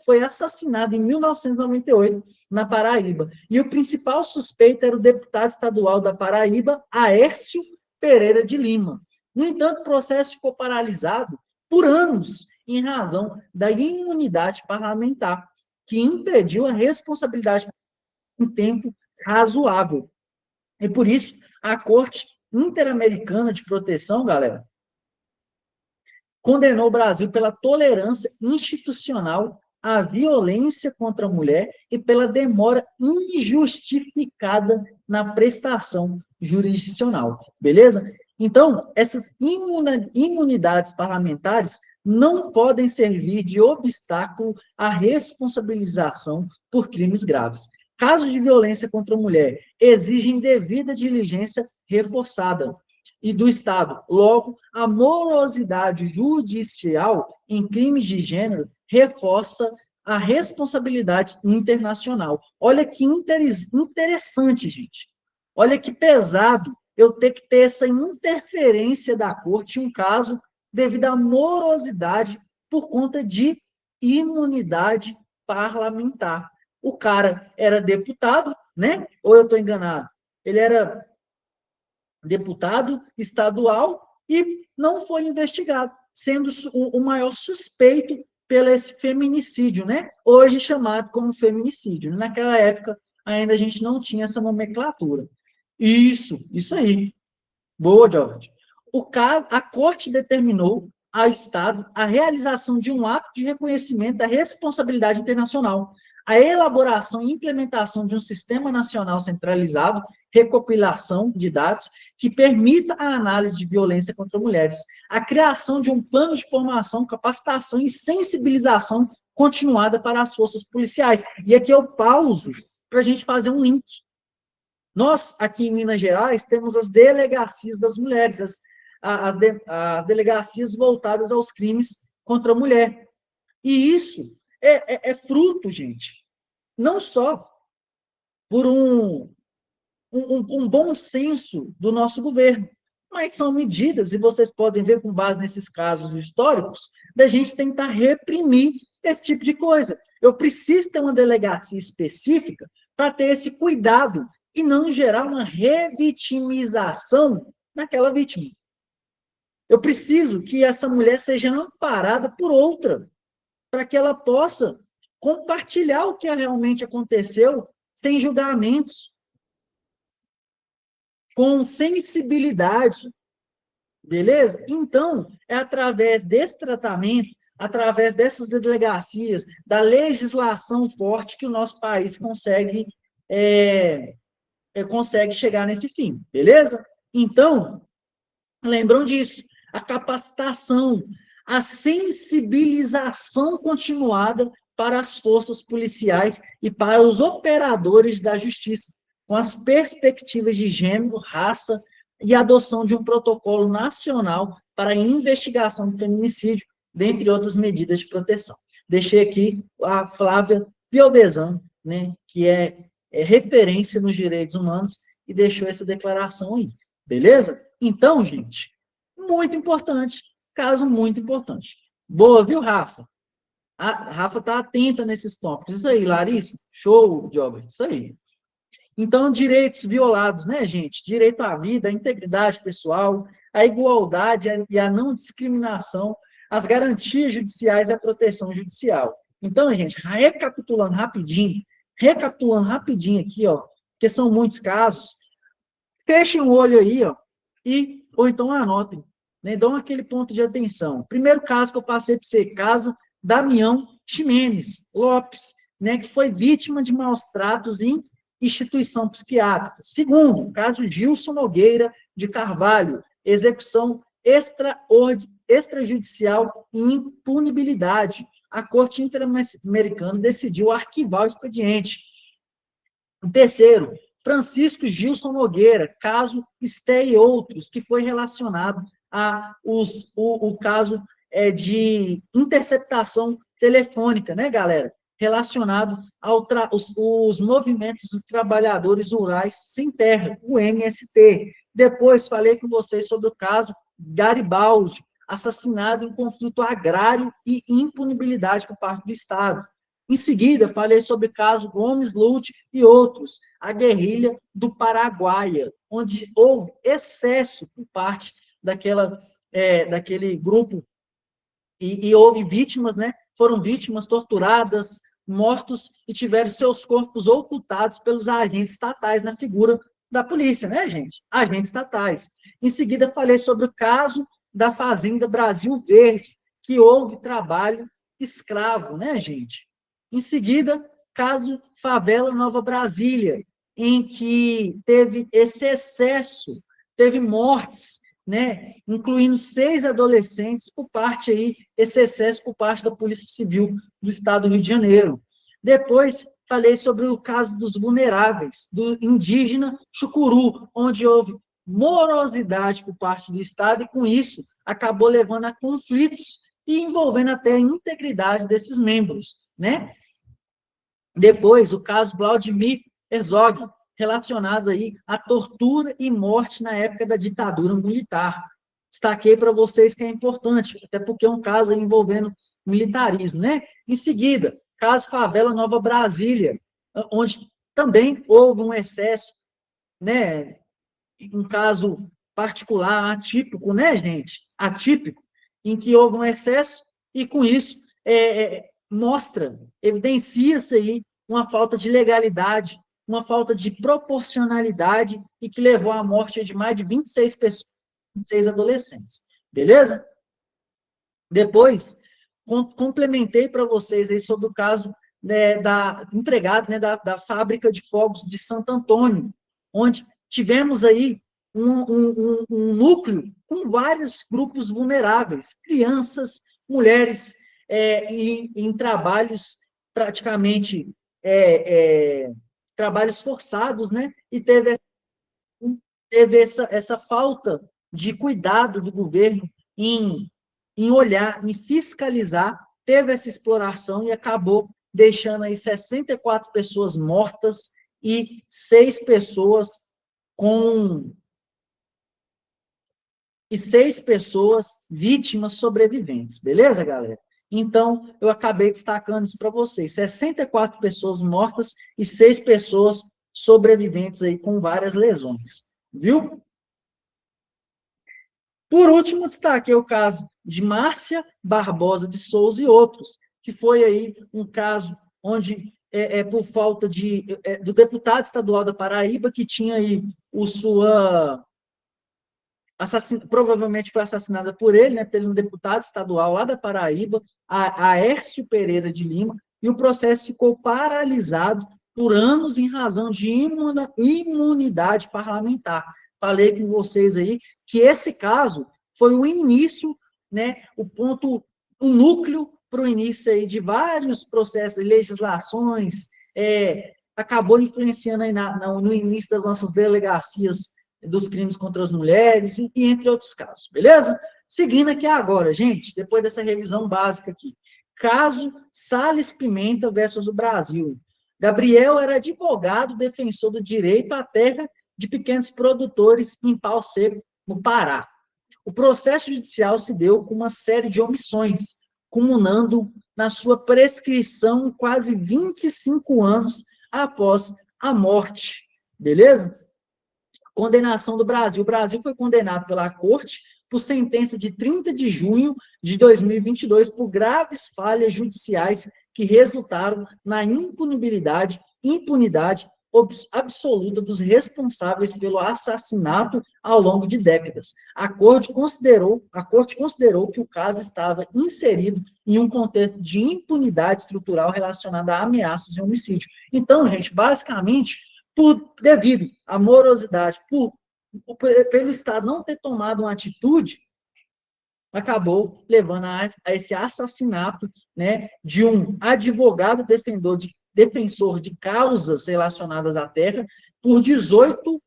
foi assassinada em 1998, na Paraíba. E o principal suspeito era o deputado estadual da Paraíba, Aércio Pereira de Lima. No entanto, o processo ficou paralisado por anos, em razão da imunidade parlamentar, que impediu a responsabilidade em tempo razoável. E por isso, a Corte Interamericana de Proteção, galera, condenou o Brasil pela tolerância institucional à violência contra a mulher e pela demora injustificada na prestação jurisdicional, beleza? Então, essas imunidades parlamentares não podem servir de obstáculo à responsabilização por crimes graves. Casos de violência contra a mulher exigem devida diligência reforçada. e do Estado. Logo, a morosidade judicial em crimes de gênero reforça a responsabilidade internacional. Olha que interessante, gente. Olha que pesado eu ter que ter essa interferência da corte em um caso devido à morosidade por conta de imunidade parlamentar. O cara era deputado, né? Ou eu estou enganado? Ele era deputado estadual e não foi investigado, sendo o maior suspeito pelo esse feminicídio, né? Hoje chamado como feminicídio. Naquela época, ainda a gente não tinha essa nomenclatura. Isso aí. Boa, George. A Corte determinou ao Estado a realização de um ato de reconhecimento da responsabilidade internacional, a elaboração e implementação de um sistema nacional centralizado, recopilação de dados que permita a análise de violência contra mulheres, a criação de um plano de formação, capacitação e sensibilização continuada para as forças policiais. E aqui eu pauso para a gente fazer um link. Nós, aqui em Minas Gerais, temos as delegacias das mulheres, as delegacias voltadas aos crimes contra a mulher. E isso é fruto, gente, não só por um bom senso do nosso governo, mas são medidas, e vocês podem ver com base nesses casos históricos, da gente tentar reprimir esse tipo de coisa. Eu preciso ter uma delegacia específica para ter esse cuidado e não gerar uma revitimização naquela vítima. Eu preciso que essa mulher seja amparada por outra, para que ela possa compartilhar o que realmente aconteceu sem julgamentos, com sensibilidade, beleza? Então, é através desse tratamento, através dessas delegacias, da legislação forte que o nosso país consegue chegar nesse fim, beleza? Então, lembram disso, a capacitação, a sensibilização continuada para as forças policiais e para os operadores da justiça, com as perspectivas de gênero, raça e adoção de um protocolo nacional para a investigação do feminicídio, dentre outras medidas de proteção. Deixei aqui a Flávia Piovesan, né, que é referência nos direitos humanos, e deixou essa declaração aí, beleza? Então, gente, muito importante, caso muito importante. Boa, viu, Rafa? A Rafa está atenta nesses tópicos. Isso aí, Larissa, show, Job, isso aí. Então, direitos violados, né, gente? Direito à vida, à integridade pessoal, à igualdade e à não discriminação, as garantias judiciais e a proteção judicial. Então, gente, recapitulando rapidinho aqui, ó, porque são muitos casos, fechem o olho aí, ó, ou então anotem, né, dão aquele ponto de atenção. Primeiro caso que eu passei para você, caso Damião Ximenes Lopes, né, que foi vítima de maus-tratos em instituição psiquiátrica. Segundo, caso Gilson Nogueira de Carvalho, execução extrajudicial e impunibilidade. A Corte Interamericana decidiu arquivar o expediente. Terceiro, Francisco Gilson Nogueira, caso Esté e outros, que foi relacionado o caso de interceptação telefônica, né, galera? Relacionado aos movimentos dos trabalhadores rurais sem terra, o MST. Depois falei com vocês sobre o caso Garibaldi, assassinado em conflito agrário e impunibilidade por parte do Estado. Em seguida, falei sobre o caso Gomes Lute e outros, a guerrilha do Paraguaia, onde houve excesso por parte daquele grupo e houve vítimas, né? Foram vítimas torturadas, mortos e tiveram seus corpos ocultados pelos agentes estatais na figura da polícia, né, gente? Agentes estatais. Em seguida, falei sobre o caso da Fazenda Brasil Verde, que houve trabalho escravo, né, gente? Em seguida, caso Favela Nova Brasília, em que teve esse excesso, teve mortes, né, incluindo 6 adolescentes por parte aí, esse excesso por parte da Polícia Civil do Estado do Rio de Janeiro. Depois, falei sobre o caso dos vulneráveis, do indígena Chucuru, onde houve morosidade por parte do Estado, e com isso acabou levando a conflitos e envolvendo até a integridade desses membros, né? Depois, o caso Vladimir Herzog, relacionado aí à tortura e morte na época da ditadura militar. Destaquei para vocês que é importante, até porque é um caso envolvendo militarismo, né? Em seguida, caso Favela Nova Brasília, onde também houve um excesso, né? Um caso particular, atípico, né, gente? Atípico, em que houve um excesso e, com isso, mostra, evidencia-se aí uma falta de legalidade, uma falta de proporcionalidade e que levou à morte de mais de 26 pessoas, 26 adolescentes. Beleza? Depois, complementei para vocês aí sobre o caso, né, da empregada, né, da fábrica de fogos de Santo Antônio, onde tivemos aí um núcleo com vários grupos vulneráveis, crianças, mulheres, em trabalhos praticamente trabalhos forçados, né? E teve essa falta de cuidado do governo em olhar, em fiscalizar, teve essa exploração e acabou deixando aí 64 pessoas mortas e 6 pessoas vítimas sobreviventes, beleza, galera? Então, eu acabei destacando isso para vocês, 64 pessoas mortas e 6 pessoas sobreviventes aí com várias lesões, viu? Por último, destaquei o caso de Márcia Barbosa de Souza e outros, que foi aí um caso onde, por falta do deputado estadual da Paraíba, que tinha aí provavelmente foi assassinada por ele, né, pelo deputado estadual lá da Paraíba, Aércio Pereira de Lima, e o processo ficou paralisado por anos em razão de imunidade parlamentar. Falei com vocês aí que esse caso foi o início, né, o núcleo para o início aí de vários processos, legislações, acabou influenciando aí no início das nossas delegacias dos crimes contra as mulheres, e entre outros casos, beleza? Seguindo aqui agora, gente, depois dessa revisão básica aqui, caso Salles Pimenta versus o Brasil. Gabriel era advogado defensor do direito à terra de pequenos produtores em Pau Seco, no Pará. O processo judicial se deu com uma série de omissões, culminando na sua prescrição quase 25 anos após a morte, beleza? Condenação do Brasil. O Brasil foi condenado pela Corte por sentença de 30 de junho de 2022 por graves falhas judiciais que resultaram na impunidade absoluta dos responsáveis pelo assassinato ao longo de décadas. A Corte considerou que o caso estava inserido em um contexto de impunidade estrutural relacionada a ameaças e homicídio. Então, gente, basicamente, devido à morosidade, pelo Estado não ter tomado uma atitude, acabou levando a esse assassinato, né, de um advogado defensor de causas relacionadas à terra por 18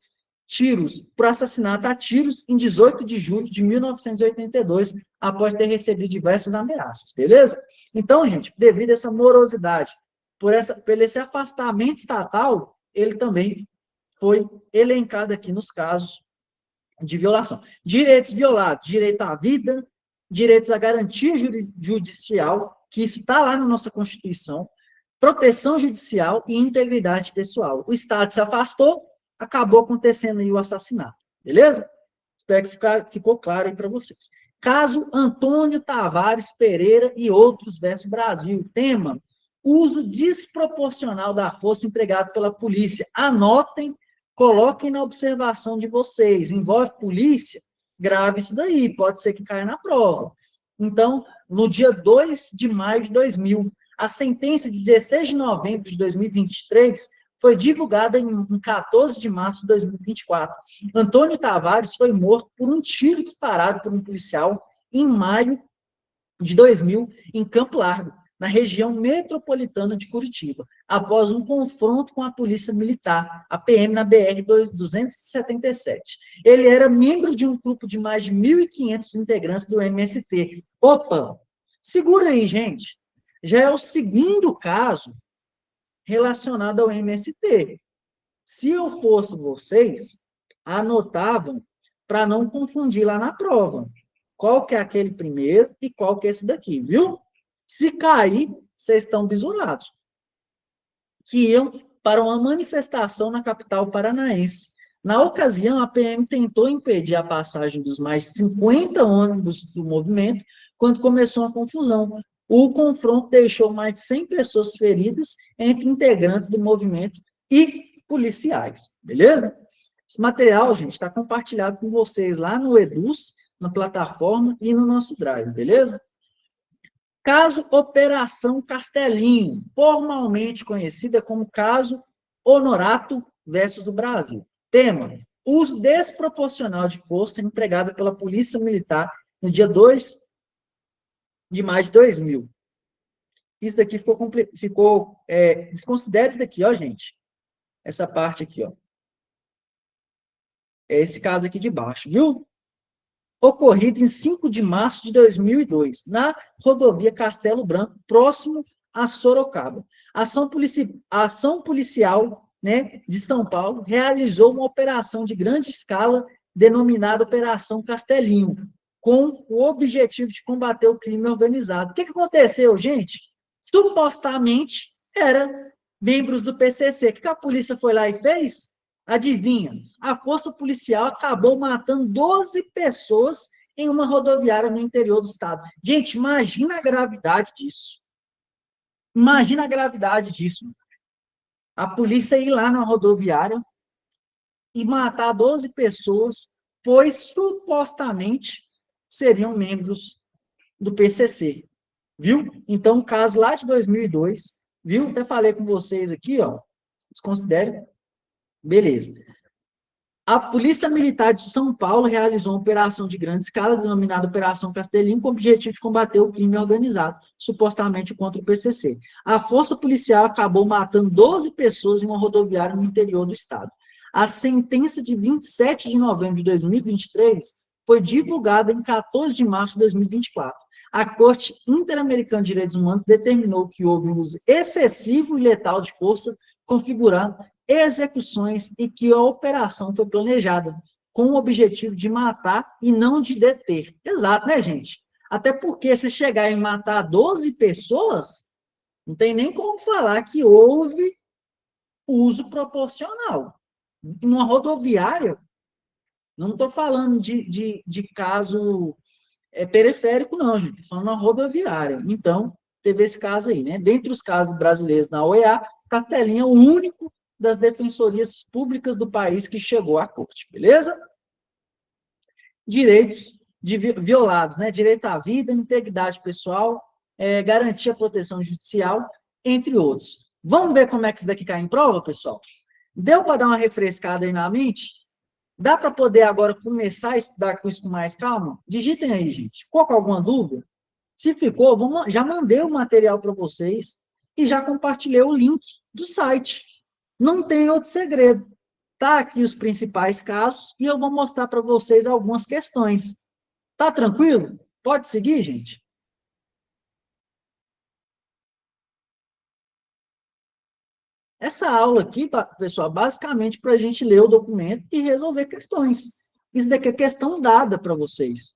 tiros, por assassinato a tiros em 18 de julho de 1982, após ter recebido diversas ameaças, beleza? Então, gente, devido a essa morosidade, por esse afastamento estatal, ele também foi elencado aqui nos casos de violação. Direitos violados, direito à vida, direitos à garantia judicial, que isso está lá na nossa Constituição, proteção judicial e integridade pessoal. O Estado se afastou, acabou acontecendo aí o assassinato, beleza? Espero que ficou claro aí para vocês. Caso Antônio Tavares Pereira e outros versus Brasil. Tema: uso desproporcional da força empregada pela polícia. Anotem, coloquem na observação de vocês. Envolve polícia? Grave isso daí, pode ser que caia na prova. Então, no dia 2 de maio de 2000, a sentença de 16 de novembro de 2023 foi divulgada em 14 de março de 2024. Antônio Tavares foi morto por um tiro disparado por um policial em maio de 2000, em Campo Largo, na região metropolitana de Curitiba. após um confronto com a polícia militar, a PM na BR-277. Ele era membro de um grupo de mais de 1.500 integrantes do MST. Opa, segura aí, gente. Já é o segundo caso relacionado ao MST. Se eu fosse vocês, anotavam para não confundir lá na prova. Qual que é aquele primeiro e qual que é esse daqui, viu? Se cair, vocês estão bisurados. Que iam para uma manifestação na capital paranaense. Na ocasião, a PM tentou impedir a passagem dos mais de 50 ônibus do movimento quando começou a confusão. O confronto deixou mais de 100 pessoas feridas entre integrantes do movimento e policiais, beleza? Esse material, gente, está compartilhado com vocês lá no Eduz, na plataforma e no nosso Drive, beleza? Caso Operação Castelinho, formalmente conhecida como caso Honorato versus o Brasil. Tema: uso desproporcional de força empregada pela Polícia Militar no dia 2 de maio de 2000. Isso daqui ficou desconsidere isso daqui, ó, gente. Essa parte aqui, ó. É esse caso aqui de baixo, viu? Ocorrido em 5 de março de 2002, na rodovia Castelo Branco, próximo a Sorocaba. A ação policial, né, de São Paulo realizou uma operação de grande escala denominada Operação Castelinho, com o objetivo de combater o crime organizado. O que aconteceu, gente? Supostamente era membros do PCC. O que a polícia foi lá e fez? Adivinha? A força policial acabou matando 12 pessoas em uma rodoviária no interior do estado. Gente, imagina a gravidade disso. Imagina a gravidade disso. A polícia ir lá na rodoviária e matar 12 pessoas, pois supostamente seriam membros do PCC. Viu? Então, o caso lá de 2002, viu? Até falei com vocês aqui, ó. Desconsidere. Beleza. A Polícia Militar de São Paulo realizou uma operação de grande escala, denominada Operação Castelinho, com o objetivo de combater o crime organizado, supostamente contra o PCC. A força policial acabou matando 12 pessoas em uma rodoviária no interior do estado. A sentença de 27 de novembro de 2023 foi divulgada em 14 de março de 2024. A Corte Interamericana de Direitos Humanos determinou que houve um uso excessivo e letal de força, configurando execuções e que a operação foi planejada com o objetivo de matar e não de deter. Exato, né, gente? Até porque se chegar e matar 12 pessoas, não tem nem como falar que houve uso proporcional. Em uma rodoviária, não estou falando de caso periférico, não, gente. Estou falando de uma rodoviária. Então, teve esse caso aí, né? Dentre os casos brasileiros na OEA, Castelinho é o único das defensorias públicas do país que chegou à corte, beleza? Direitos violados, né? Direito à vida, integridade pessoal, garantia a proteção judicial, entre outros. Vamos ver como é que isso daqui cai em prova, pessoal? Deu para dar uma refrescada aí na mente? Dá para poder agora começar a estudar com isso com mais calma? Digitem aí, gente. Ficou com alguma dúvida? Se ficou, já mandei o material para vocês e já compartilhei o link do site. Não tem outro segredo. Tá aqui os principais casos e eu vou mostrar para vocês algumas questões. Tá tranquilo? Pode seguir, gente? Essa aula aqui, pessoal, basicamente para a gente ler o documento e resolver questões. Isso daqui é questão dada para vocês.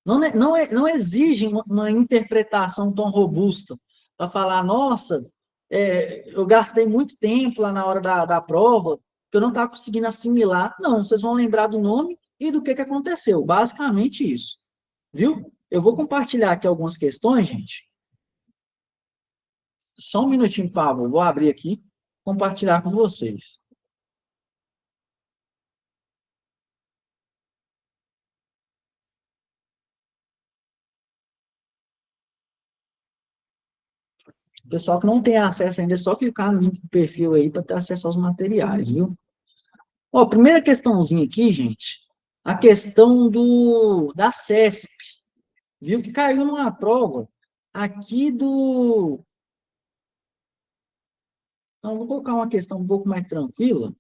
Não exige uma interpretação tão robusta para falar, nossa, eu gastei muito tempo lá na hora da prova, que eu não estava conseguindo assimilar. Não, vocês vão lembrar do nome e do que aconteceu. Basicamente isso. Viu? Eu vou compartilhar aqui algumas questões, gente. Só um minutinho, por favor. Vou abrir aqui, compartilhar com vocês. Pessoal que não tem acesso ainda, é só clicar no link do perfil aí para ter acesso aos materiais, viu? Ó, primeira questãozinha aqui, gente, a questão da CESP, viu? Que caiu numa prova aqui Então, vou colocar uma questão um pouco mais tranquila,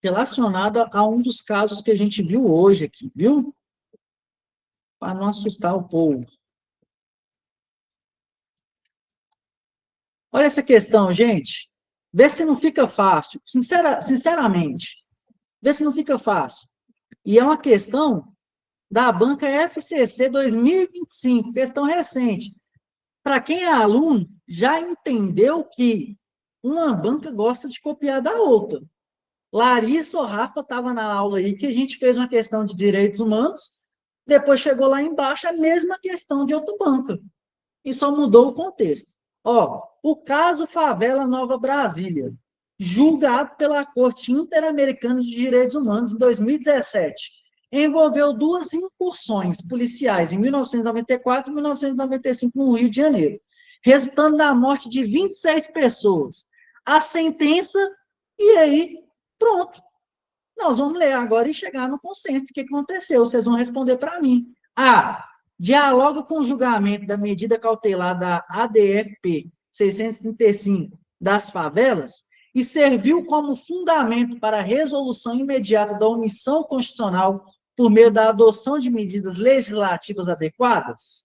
relacionada a um dos casos que a gente viu hoje aqui, viu? Para não assustar o povo. Olha essa questão, gente. Vê se não fica fácil. Sinceramente, vê se não fica fácil. E é uma questão da banca FCC 2025, questão recente. Para quem é aluno, já entendeu que uma banca gosta de copiar da outra. Larissa ou Rafa estava na aula aí que a gente fez uma questão de direitos humanos, depois chegou lá embaixo a mesma questão de outra banca. E só mudou o contexto. Ó, o caso Favela Nova Brasília, julgado pela Corte Interamericana de Direitos Humanos em 2017, envolveu duas incursões policiais em 1994 e 1995 no Rio de Janeiro, resultando na morte de 26 pessoas. A sentença, e aí, pronto. Nós vamos ler agora e chegar no consenso. O que aconteceu? Vocês vão responder para mim. A. Dialoga com o julgamento da medida cautelar da ADFP 635 das favelas e serviu como fundamento para a resolução imediata da omissão constitucional por meio da adoção de medidas legislativas adequadas?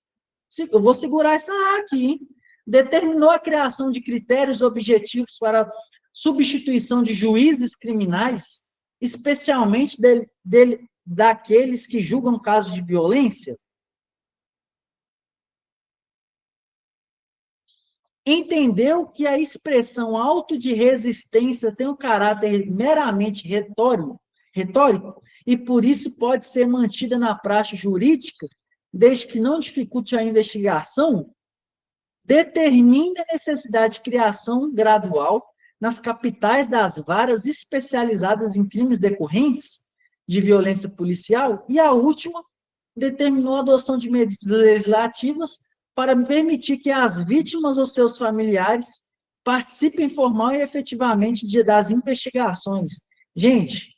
Eu vou segurar essa A aqui, hein? Determinou a criação de critérios objetivos para substituição de juízes criminais, especialmente daqueles que julgam casos de violência. Entendeu que a expressão auto de resistência tem um caráter meramente retórico e, por isso, pode ser mantida na praxe jurídica, desde que não dificulte a investigação. Determina a necessidade de criação gradual nas capitais das varas especializadas em crimes decorrentes de violência policial. E a última, determinou a adoção de medidas legislativas para permitir que as vítimas ou seus familiares participem formal e efetivamente das investigações. Gente,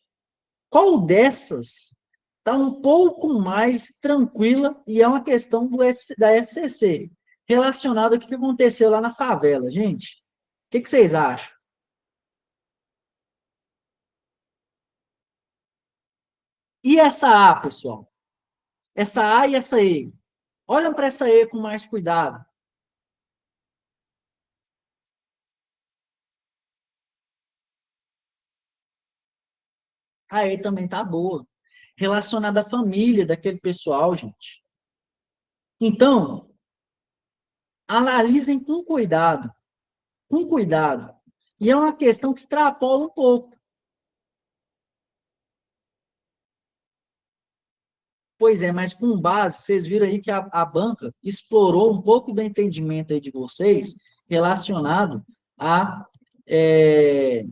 qual dessas está um pouco mais tranquila e é uma questão da FCC, relacionada ao que aconteceu lá na favela, gente? O que vocês acham? E essa A, pessoal? Essa A e essa E? Olham para essa E com mais cuidado. A E também tá boa. Relacionada à família daquele pessoal, gente. Então, analisem com cuidado. Com cuidado. E é uma questão que extrapola um pouco. Pois é, mas com base, vocês viram aí que a banca explorou um pouco do entendimento aí de vocês relacionado a, é,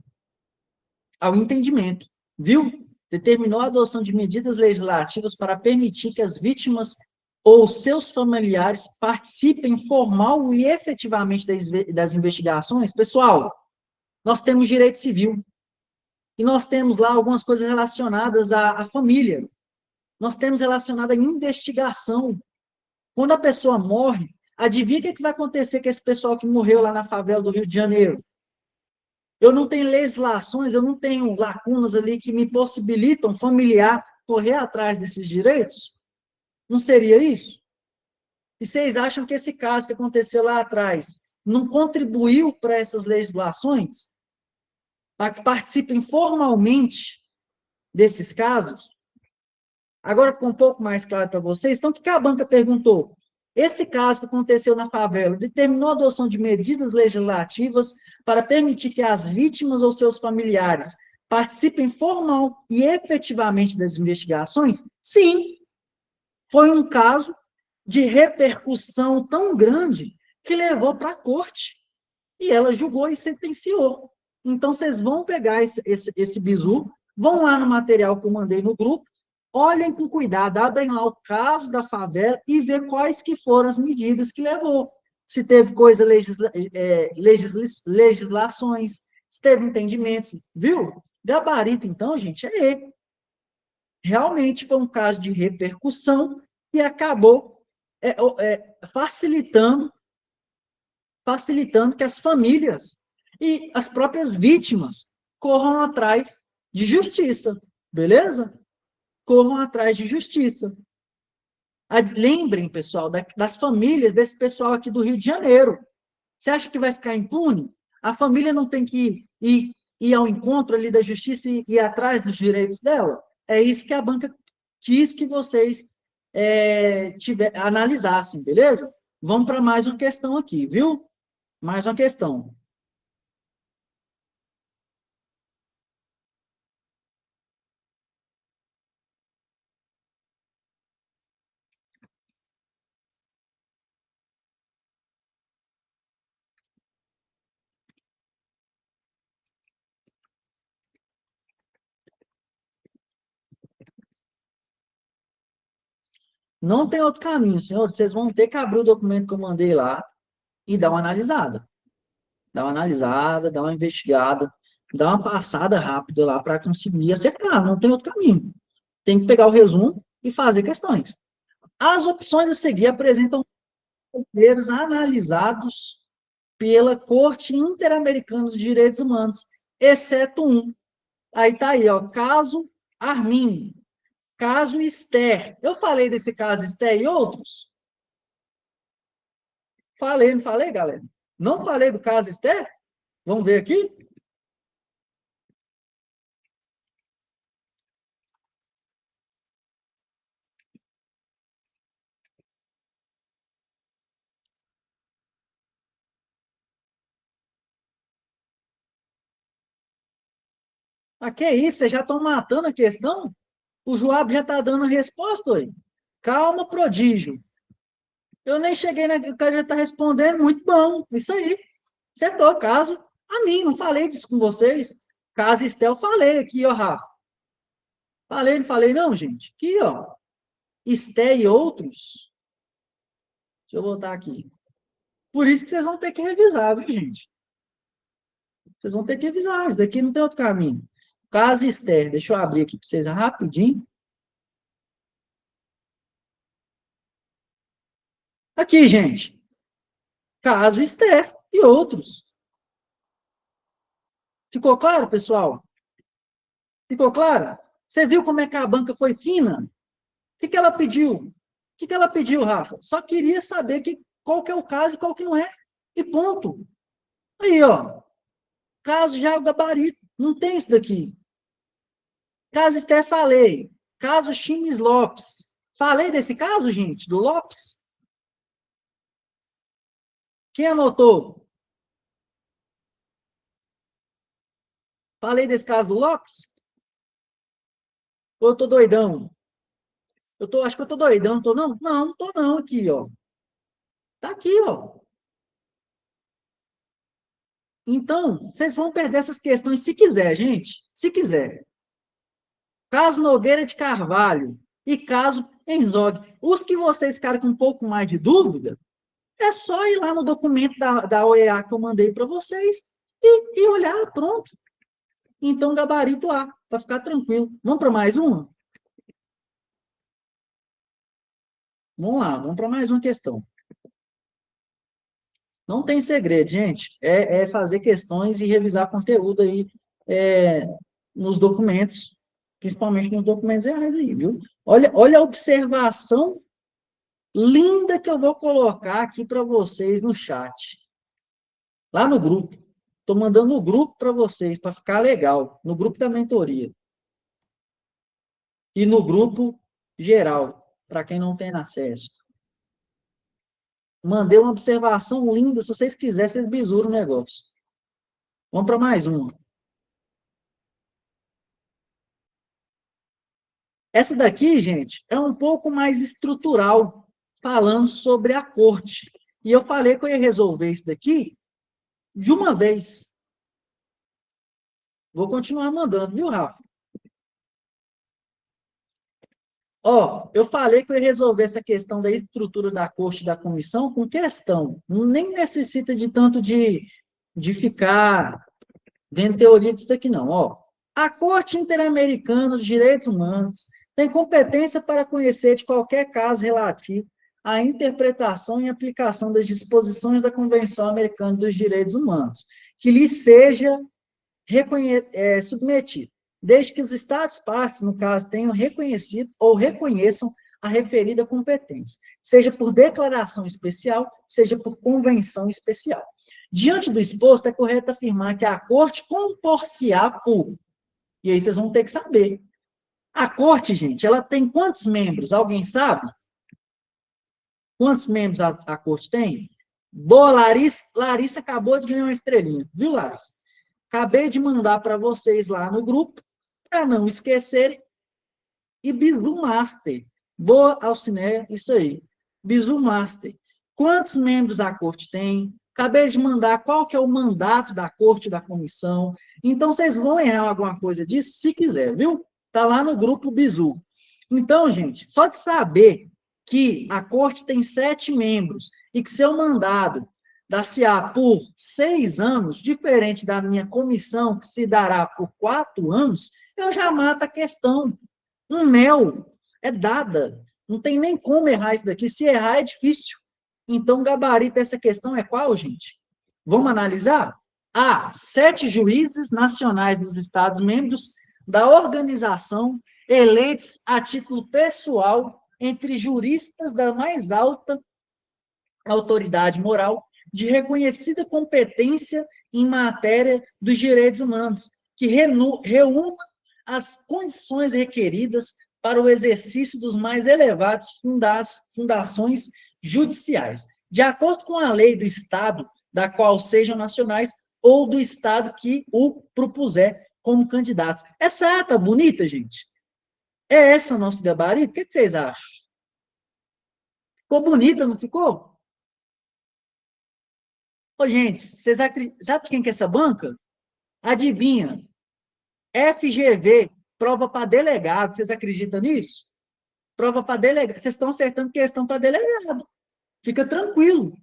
ao entendimento, viu? Determinou a adoção de medidas legislativas para permitir que as vítimas ou seus familiares participem formal e efetivamente das investigações. Pessoal, nós temos direito civil e nós temos lá algumas coisas relacionadas à família. Nós temos relacionado à investigação. Quando a pessoa morre, adivinha o que vai acontecer com esse pessoal que morreu lá na favela do Rio de Janeiro? Eu não tenho legislações, eu não tenho lacunas ali que me possibilitam familiar correr atrás desses direitos? Não seria isso? E vocês acham que esse caso que aconteceu lá atrás não contribuiu para essas legislações? Para que participem formalmente desses casos? Agora ficou um pouco mais claro para vocês. Então, o que a banca perguntou? Esse caso que aconteceu na favela determinou a adoção de medidas legislativas para permitir que as vítimas ou seus familiares participem formal e efetivamente das investigações? Sim. Foi um caso de repercussão tão grande que levou para a corte. E ela julgou e sentenciou. Então, vocês vão pegar esse bizu, vão lá no material que eu mandei no grupo, olhem com cuidado, abrem lá o caso da favela e vê quais que foram as medidas que levou. Se teve legislações, se teve entendimentos, viu? Gabarito, então, gente, é ele. Realmente foi um caso de repercussão e acabou facilitando que as famílias E as próprias vítimas corram atrás de justiça, beleza? Corram atrás de justiça. Lembrem, pessoal, das famílias desse pessoal aqui do Rio de Janeiro. Você acha que vai ficar impune? A família não tem que ir ao encontro ali da justiça e ir atrás dos direitos dela? É isso que a banca quis que vocês analisassem, beleza? Vamos para mais uma questão aqui, viu? Mais uma questão. Não tem outro caminho, senhor. Vocês vão ter que abrir o documento que eu mandei lá e dar uma analisada. Dá uma analisada, dá uma investigada, dá uma passada rápida lá para conseguir acertar. Não tem outro caminho. Tem que pegar o resumo e fazer questões. As opções a seguir apresentam roteiros analisados pela Corte Interamericana dos Direitos Humanos, exceto um. Aí tá aí, ó, caso Armin, caso Esther. Eu falei desse caso Esther e outros? Falei, não falei, galera? Não falei do caso Esther? Vamos ver aqui? Ah, que isso? Vocês já estão matando a questão? O Joab já está dando a resposta aí. Calma, prodígio. Eu nem cheguei na... O cara já está respondendo, muito bom. Isso aí. Acertou, caso a mim, não falei disso com vocês. Caso Estel, falei aqui, ó, Rafa. Falei, não falei não, gente? Aqui, ó. Esté e outros. Deixa eu voltar aqui. Por isso que vocês vão ter que revisar, viu, gente? Vocês vão ter que revisar. Isso daqui não tem outro caminho. Caso Esther, deixa eu abrir aqui para vocês rapidinho. Aqui, gente. Caso Esther e outros. Ficou claro, pessoal? Ficou claro? Você viu como é que a banca foi fina? O que ela pediu? O que ela pediu, Rafa? Só queria saber qual que é o caso e qual que não é. E ponto. Aí, ó. Caso já é o gabarito. Não tem isso daqui. Caso Esther, falei. Caso Chimes Lopes. Falei desse caso, gente, do Lopes? Quem anotou? Falei desse caso do Lopes? Ou eu tô doidão? Acho que eu tô doidão, não tô não? Não, não tô não, aqui, ó. Tá aqui, ó. Então, vocês vão perder essas questões se quiser, gente. Se quiser. Caso Nogueira de Carvalho e caso Enzog. Os que vocês ficarem com um pouco mais de dúvida, é só ir lá no documento da OEA que eu mandei para vocês e olhar, pronto. Então, gabarito A, para ficar tranquilo. Vamos para mais uma? Vamos lá, vamos para mais uma questão. Não tem segredo, gente. É fazer questões e revisar conteúdo aí nos documentos, principalmente nos documentos reais aí, viu? Olha a observação linda que eu vou colocar aqui para vocês no chat. Lá no grupo. Estou mandando no grupo para vocês, para ficar legal. No grupo da mentoria. E no grupo geral, para quem não tem acesso. Mandei uma observação linda. Se vocês quiserem, vocês bisuram o negócio. Vamos para mais uma. Essa daqui, gente, é um pouco mais estrutural, falando sobre a corte. E eu falei que eu ia resolver isso daqui de uma vez. Vou continuar mandando, viu, Rafa? Ó, eu falei que eu ia resolver essa questão da estrutura da corte e da comissão com questão. Nem necessita de tanto de ficar vendo teoria disso daqui, não. Ó, a Corte Interamericana dos Direitos Humanos tem competência para conhecer de qualquer caso relativo à interpretação e aplicação das disposições da Convenção Americana dos Direitos Humanos, que lhe seja submetido, desde que os Estados-partes, no caso, tenham reconhecido ou reconheçam a referida competência, seja por declaração especial, seja por convenção especial. Diante do exposto, é correto afirmar que a Corte compor-se-á por... E aí vocês vão ter que saber. A Corte, gente, ela tem quantos membros? Alguém sabe? Quantos membros a Corte tem? Boa, Larissa. Larissa acabou de ganhar uma estrelinha. Viu, Larissa? Acabei de mandar para vocês lá no grupo, para não esquecerem. E Bizu Master. Boa, Alcineia, isso aí. Bizu Master. Quantos membros a Corte tem? Acabei de mandar qual que é o mandato da Corte, da comissão. Então, vocês vão errar alguma coisa disso, se quiser, viu? Está lá no grupo Bizu. Então, gente, só de saber que a Corte tem 7 membros e que seu mandado dar-se-á por 6 anos, diferente da minha comissão, que se dará por 4 anos, eu já mato a questão. Um mel é dada. Não tem nem como errar isso daqui. Se errar, é difícil. Então, o gabarito dessa questão é qual, gente? Vamos analisar? Há 7 juízes nacionais dos Estados-membros da organização eleitos a título pessoal entre juristas da mais alta autoridade moral de reconhecida competência em matéria dos direitos humanos, que reúna as condições requeridas para o exercício dos mais elevados fundações judiciais, de acordo com a lei do Estado, da qual sejam nacionais, ou do Estado que o propuser como candidatos. Essa ata bonita, gente? É essa nosso gabarito? O que vocês acham? Ficou bonita, não ficou? Ô, gente, vocês sabem quem que é essa banca? Adivinha? FGV, prova para delegado. Vocês acreditam nisso? Prova para delegado. Vocês estão acertando questão para delegado. Fica tranquilo.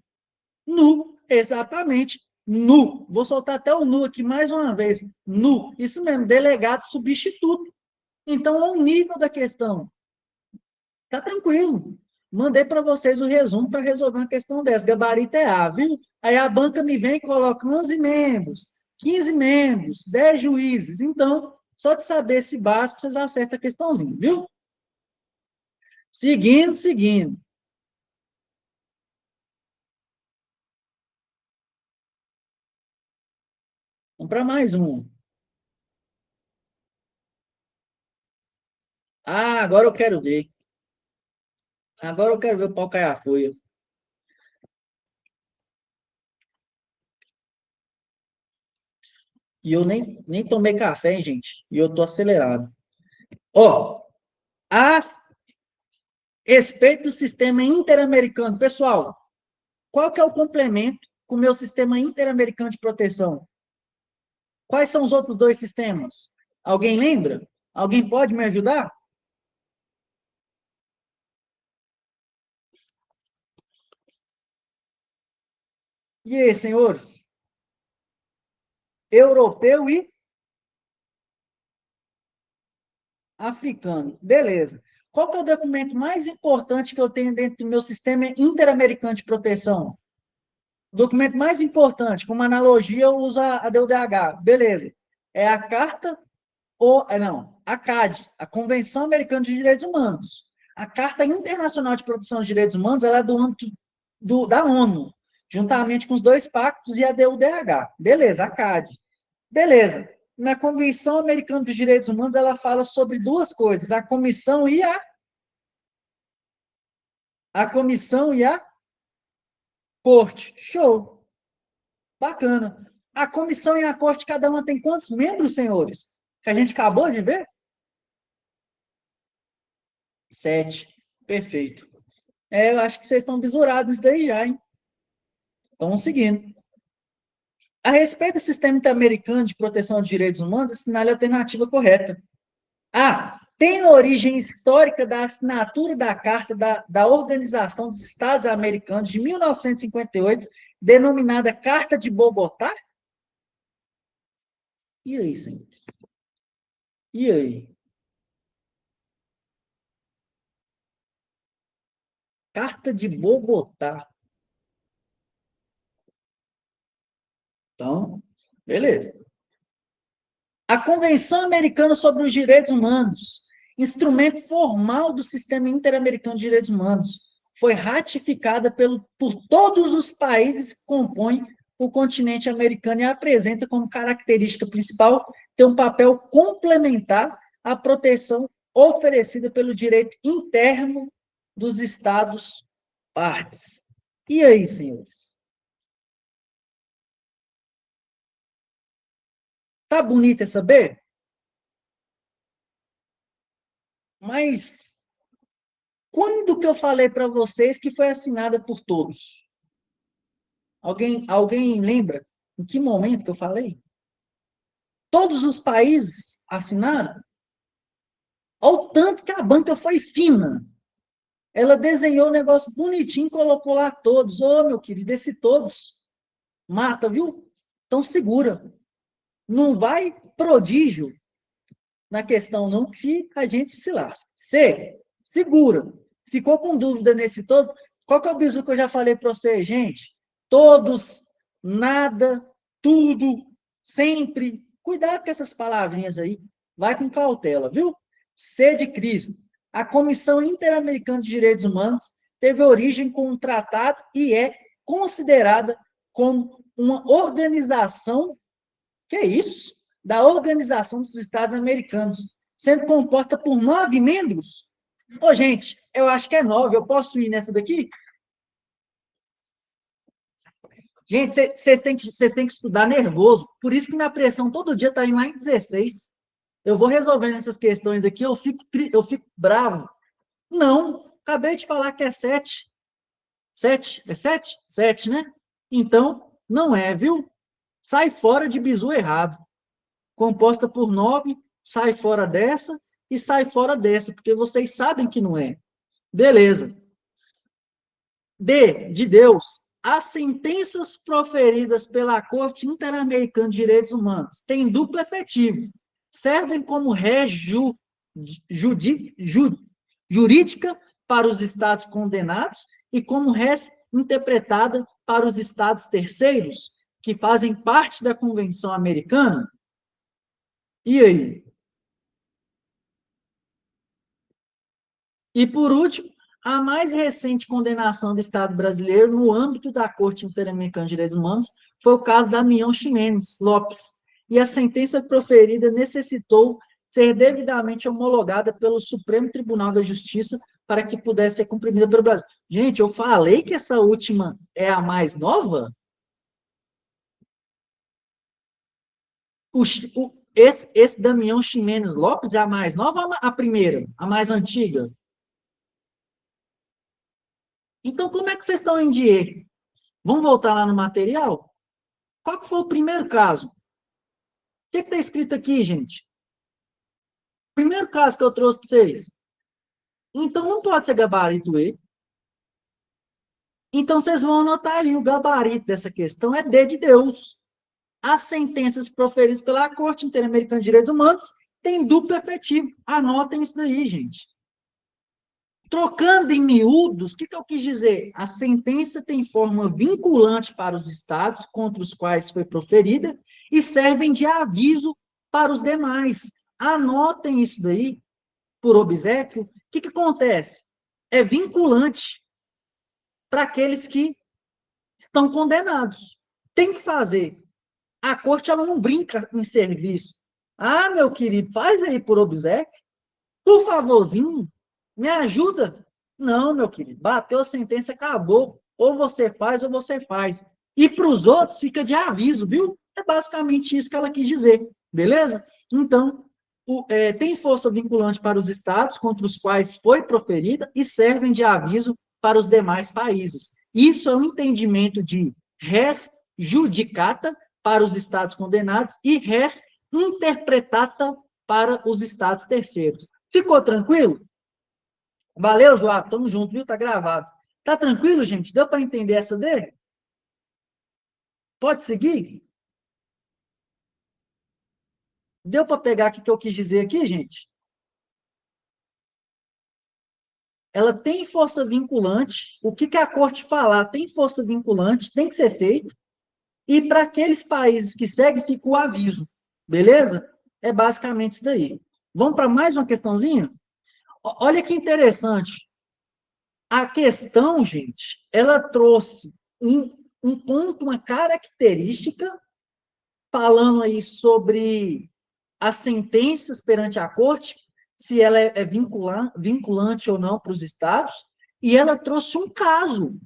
Nu, exatamente. Nu. Vou soltar até o nu aqui mais uma vez. Nu. Isso mesmo, delegado substituto. Então, é o nível da questão. Tá tranquilo. Mandei para vocês o resumo para resolver uma questão dessa. Gabarito é A, viu? Aí a banca me vem e coloca 11 membros, 15 membros, 10 juízes. Então, só de saber esse básico, vocês acertam a questãozinha, viu? Seguindo. Vamos para mais um. Ah, agora eu quero ver. Agora eu quero ver o pau cair a folha. E eu nem tomei café, hein, gente? E eu tô acelerado. Ó, a respeito do sistema interamericano. Pessoal, qual que é o complemento com o meu sistema interamericano de proteção? Quais são os outros 2 sistemas? Alguém lembra? Alguém pode me ajudar? E aí, senhores? Europeu e africano. Beleza. Qual que é o documento mais importante que eu tenho dentro do meu sistema interamericano de proteção? O documento mais importante, como analogia, eu uso a DUDH. Beleza. É a carta ou... Não, a CAD, a Convenção Americana de Direitos Humanos. A Carta Internacional de Proteção dos Direitos Humanos, ela é do âmbito da ONU, juntamente com os 2 pactos e a DUDH. Beleza, a CAD. Beleza. Na Convenção Americana dos Direitos Humanos, ela fala sobre 2 coisas, a comissão e a comissão e a corte. Show. Bacana. A comissão e a corte, cada uma tem quantos membros, senhores? Que a gente acabou de ver? 7. Perfeito. Eu acho que vocês estão bisurados nisso daí já, hein? Vamos seguindo. A respeito do sistema interamericano de proteção de direitos humanos, assinale a alternativa correta. A. Tem origem histórica da assinatura da Carta da Organização dos Estados Americanos de 1958, denominada Carta de Bogotá? E aí, senhores? E aí? Carta de Bogotá. Então, Beleza. A Convenção Americana sobre os Direitos Humanos, instrumento formal do Sistema Interamericano de Direitos Humanos, foi ratificada por todos os países que compõem o continente americano e apresenta como característica principal ter um papel complementar à proteção oferecida pelo direito interno dos Estados partes. E aí, senhores? Tá bonita essa B? Mas quando que eu falei para vocês que foi assinada por todos? Alguém lembra em que momento que eu falei? Todos os países assinaram? Olha o tanto que a banca foi fina. Ela desenhou um negócio bonitinho, colocou lá todos. Ô, meu querido, esse todos mata, viu? Então segura. Não vai prodígio na questão, não, que a gente se lasca. C, segura. Ficou com dúvida nesse todo? Qual que é o bizu que eu já falei para você, gente? Todos, nada, tudo, sempre. Cuidado com essas palavrinhas aí. Vai com cautela, viu? C de Cristo. A Comissão Interamericana de Direitos Humanos teve origem com um tratado e é considerada como uma organização, que é isso? Da Organização dos Estados Americanos, sendo composta por 9 membros. Ô, gente, eu acho que é 9. Eu posso ir nessa daqui? Gente, vocês têm que estudar nervoso. Por isso que minha pressão todo dia está indo lá em 16. Eu vou resolvendo essas questões aqui, eu fico bravo. Não, acabei de falar que é 7. 7? É 7? 7, né? Então, não é, viu? Sai fora de bizu errado. Composta por 9, sai fora dessa e sai fora dessa, porque vocês sabem que não é. Beleza. D, de Deus. As sentenças proferidas pela Corte Interamericana de Direitos Humanos têm duplo efetivo. Servem como jurídica para os estados condenados e como res interpretada para os estados terceiros, que fazem parte da Convenção Americana. E aí? E, por último, a mais recente condenação do Estado brasileiro no âmbito da Corte Interamericana de Direitos Humanos foi o caso da Damião Ximenes Lopes, e a sentença proferida necessitou ser devidamente homologada pelo Supremo Tribunal da Justiça para que pudesse ser cumprida pelo Brasil. Gente, eu falei que essa última é a mais nova? Esse Damião Ximenes Lopes é a mais nova ou a primeira? A mais antiga? Então, como é que vocês estão em dia? Vamos voltar lá no material? Qual que foi o primeiro caso? O que está escrito aqui, gente? Primeiro caso que eu trouxe para vocês. Então, não pode ser gabarito E. Então, vocês vão anotar ali, o gabarito dessa questão é D de Deus. As sentenças proferidas pela Corte Interamericana de Direitos Humanos têm duplo efetivo. Anotem isso daí, gente. Trocando em miúdos, o que eu quis dizer? A sentença tem forma vinculante para os estados contra os quais foi proferida e servem de aviso para os demais. Anotem isso daí, por obséquio. O que acontece? É vinculante para aqueles que estão condenados. Tem que fazer. A corte ela não brinca em serviço. Ah, meu querido, faz aí por obséquio. Por favorzinho, me ajuda. Não, meu querido, bateu a sentença, acabou. Ou você faz, ou você faz. E para os outros fica de aviso, viu? É basicamente isso que ela quis dizer, beleza? Então, tem força vinculante para os estados contra os quais foi proferida e servem de aviso para os demais países. Isso é um entendimento de res judicata para os estados condenados e res interpretata para os estados terceiros. Ficou tranquilo? Valeu, João. Tamo junto, viu? Tá gravado. Tá tranquilo, gente? Deu para entender essa dele? Pode seguir? Deu para pegar o que eu quis dizer aqui, gente? Ela tem força vinculante. O que a corte falar tem força vinculante, tem que ser feito. E para aqueles países que seguem, fica o aviso. Beleza? É basicamente isso daí. Vamos para mais uma questãozinha? Olha que interessante. A questão, gente, ela trouxe um ponto, uma característica, falando aí sobre as sentenças perante a corte, se ela é vinculante ou não para os estados, e ela trouxe um caso.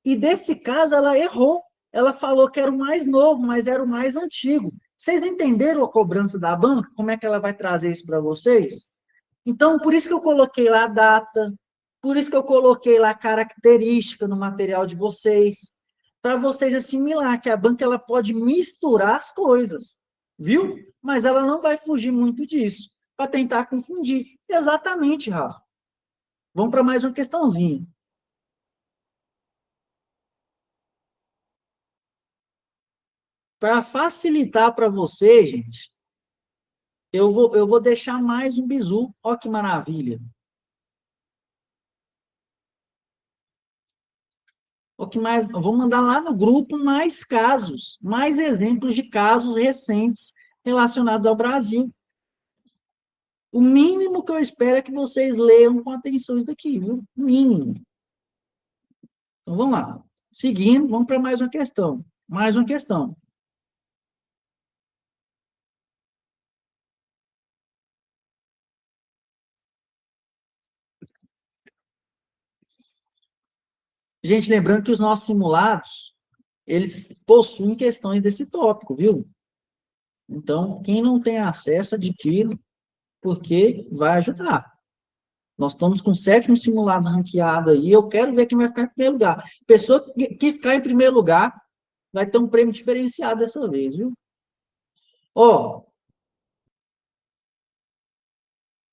E desse caso ela errou. Ela falou que era o mais novo, mas era o mais antigo. Vocês entenderam a cobrança da banca? Como é que ela vai trazer isso para vocês? Então, por isso que eu coloquei lá a data, por isso que eu coloquei lá a característica no material de vocês, para vocês assimilar que a banca ela pode misturar as coisas, viu? Mas ela não vai fugir muito disso, para tentar confundir. Exatamente, Rafa. Vamos para mais uma questãozinha. Para facilitar para você, gente, eu vou deixar mais um bizu. Olha que maravilha. O que mais, eu vou mandar lá no grupo mais casos, mais exemplos de casos recentes relacionados ao Brasil. O mínimo que eu espero é que vocês leiam com atenção isso daqui, viu? O mínimo. Então, vamos lá. Seguindo, vamos para mais uma questão. Mais uma questão. Gente, lembrando que os nossos simulados, eles possuem questões desse tópico, viu? Então, quem não tem acesso, adquira, porque vai ajudar. Nós estamos com o 7º simulado ranqueado aí, eu quero ver quem vai ficar em primeiro lugar. Pessoa que ficar em primeiro lugar vai ter um prêmio diferenciado dessa vez, viu? Ó,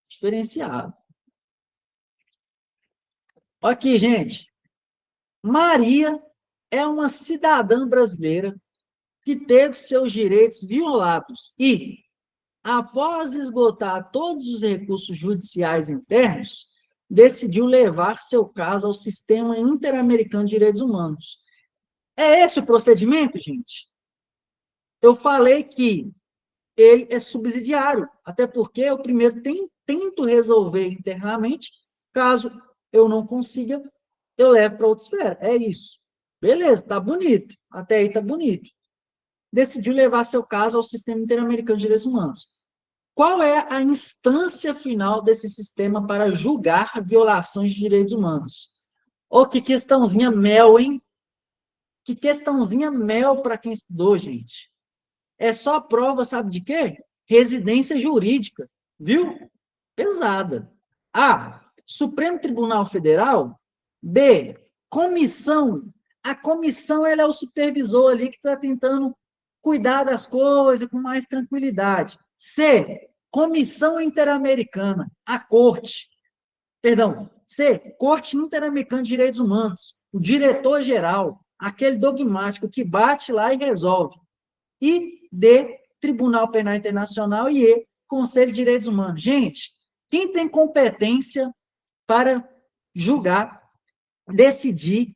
diferenciado. Aqui, gente. Maria é uma cidadã brasileira que teve seus direitos violados e, após esgotar todos os recursos judiciais internos, decidiu levar seu caso ao Sistema Interamericano de Direitos Humanos. É esse o procedimento, gente? Eu falei que ele é subsidiário, até porque eu primeiro tento resolver internamente, caso eu não consiga, eu levo para outra esfera. É isso. Beleza, tá bonito. Até aí tá bonito. Decidiu levar seu caso ao Sistema Interamericano de Direitos Humanos. Qual é a instância final desse sistema para julgar violações de direitos humanos? Ô, que questãozinha mel, hein? Que questãozinha mel para quem estudou, gente. É só prova, sabe de quê? Residência jurídica, viu? Pesada. A. Supremo Tribunal Federal. B. Comissão. A comissão ela é o supervisor ali que está tentando cuidar das coisas com mais tranquilidade. C. Comissão Interamericana. A Corte. Perdão. C. Corte Interamericana de Direitos Humanos. O diretor-geral. Aquele dogmático que bate lá e resolve. E D, Tribunal Penal Internacional, e E, Conselho de Direitos Humanos. Gente, quem tem competência para julgar, decidir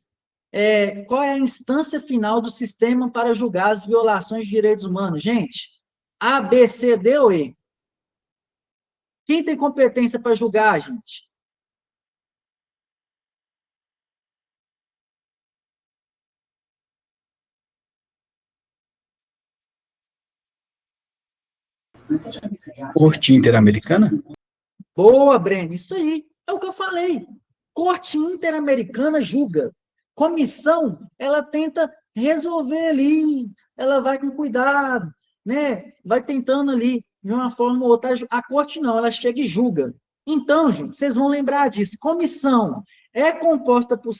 qual é a instância final do sistema para julgar as violações de direitos humanos? Gente, A, B, C, D ou E? Quem tem competência para julgar, gente? Corte Interamericana? Boa, Breno, isso aí. É o que eu falei. Corte Interamericana julga. Comissão, ela tenta resolver ali, ela vai com cuidado, né? Vai tentando ali, de uma forma ou outra. A corte não, ela chega e julga. Então, gente, vocês vão lembrar disso. Comissão é composta por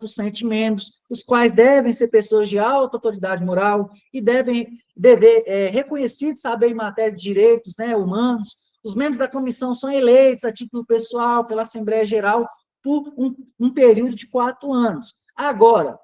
7 membros, os quais devem ser pessoas de alta autoridade moral e devem reconhecidos saber em matéria de direitos, né, humanos. Os membros da comissão são eleitos a título pessoal pela Assembleia Geral por um período de 4 anos. Agora,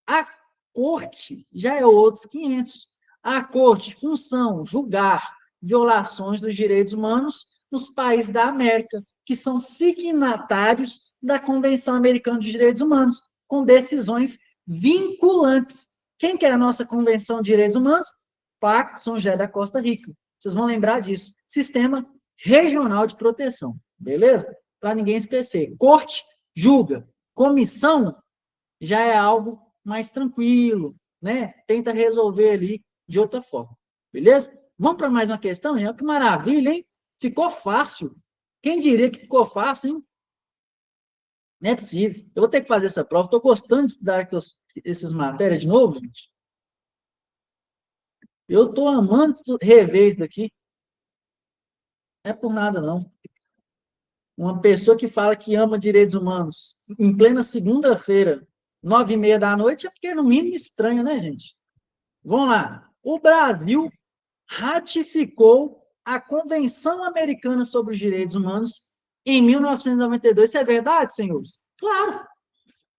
a corte já é outros 500. A corte, função, julgar violações dos direitos humanos nos países da América, que são signatários da Convenção Americana de Direitos Humanos, com decisões vinculantes. Quem que é a nossa Convenção de Direitos Humanos? Pacto São José da Costa Rica. Vocês vão lembrar disso. Sistema Regional de Proteção. Beleza? Para ninguém esquecer. Corte julga. Comissão já é algo mais tranquilo, né? Tenta resolver ali de outra forma. Beleza? Vamos para mais uma questão, hein? Que maravilha, hein? Ficou fácil. Quem diria que ficou fácil, hein? Não é possível. Eu vou ter que fazer essa prova. Estou gostando de estudar essas matérias de novo, gente. Eu estou amando rever isso daqui. Não é por nada, não. Uma pessoa que fala que ama direitos humanos em plena segunda-feira, 9h30 da noite, é porque, no mínimo, estranho, né, gente? Vamos lá. O Brasil ratificou a Convenção Americana sobre os Direitos Humanos em 1992. Isso é verdade, senhores? Claro.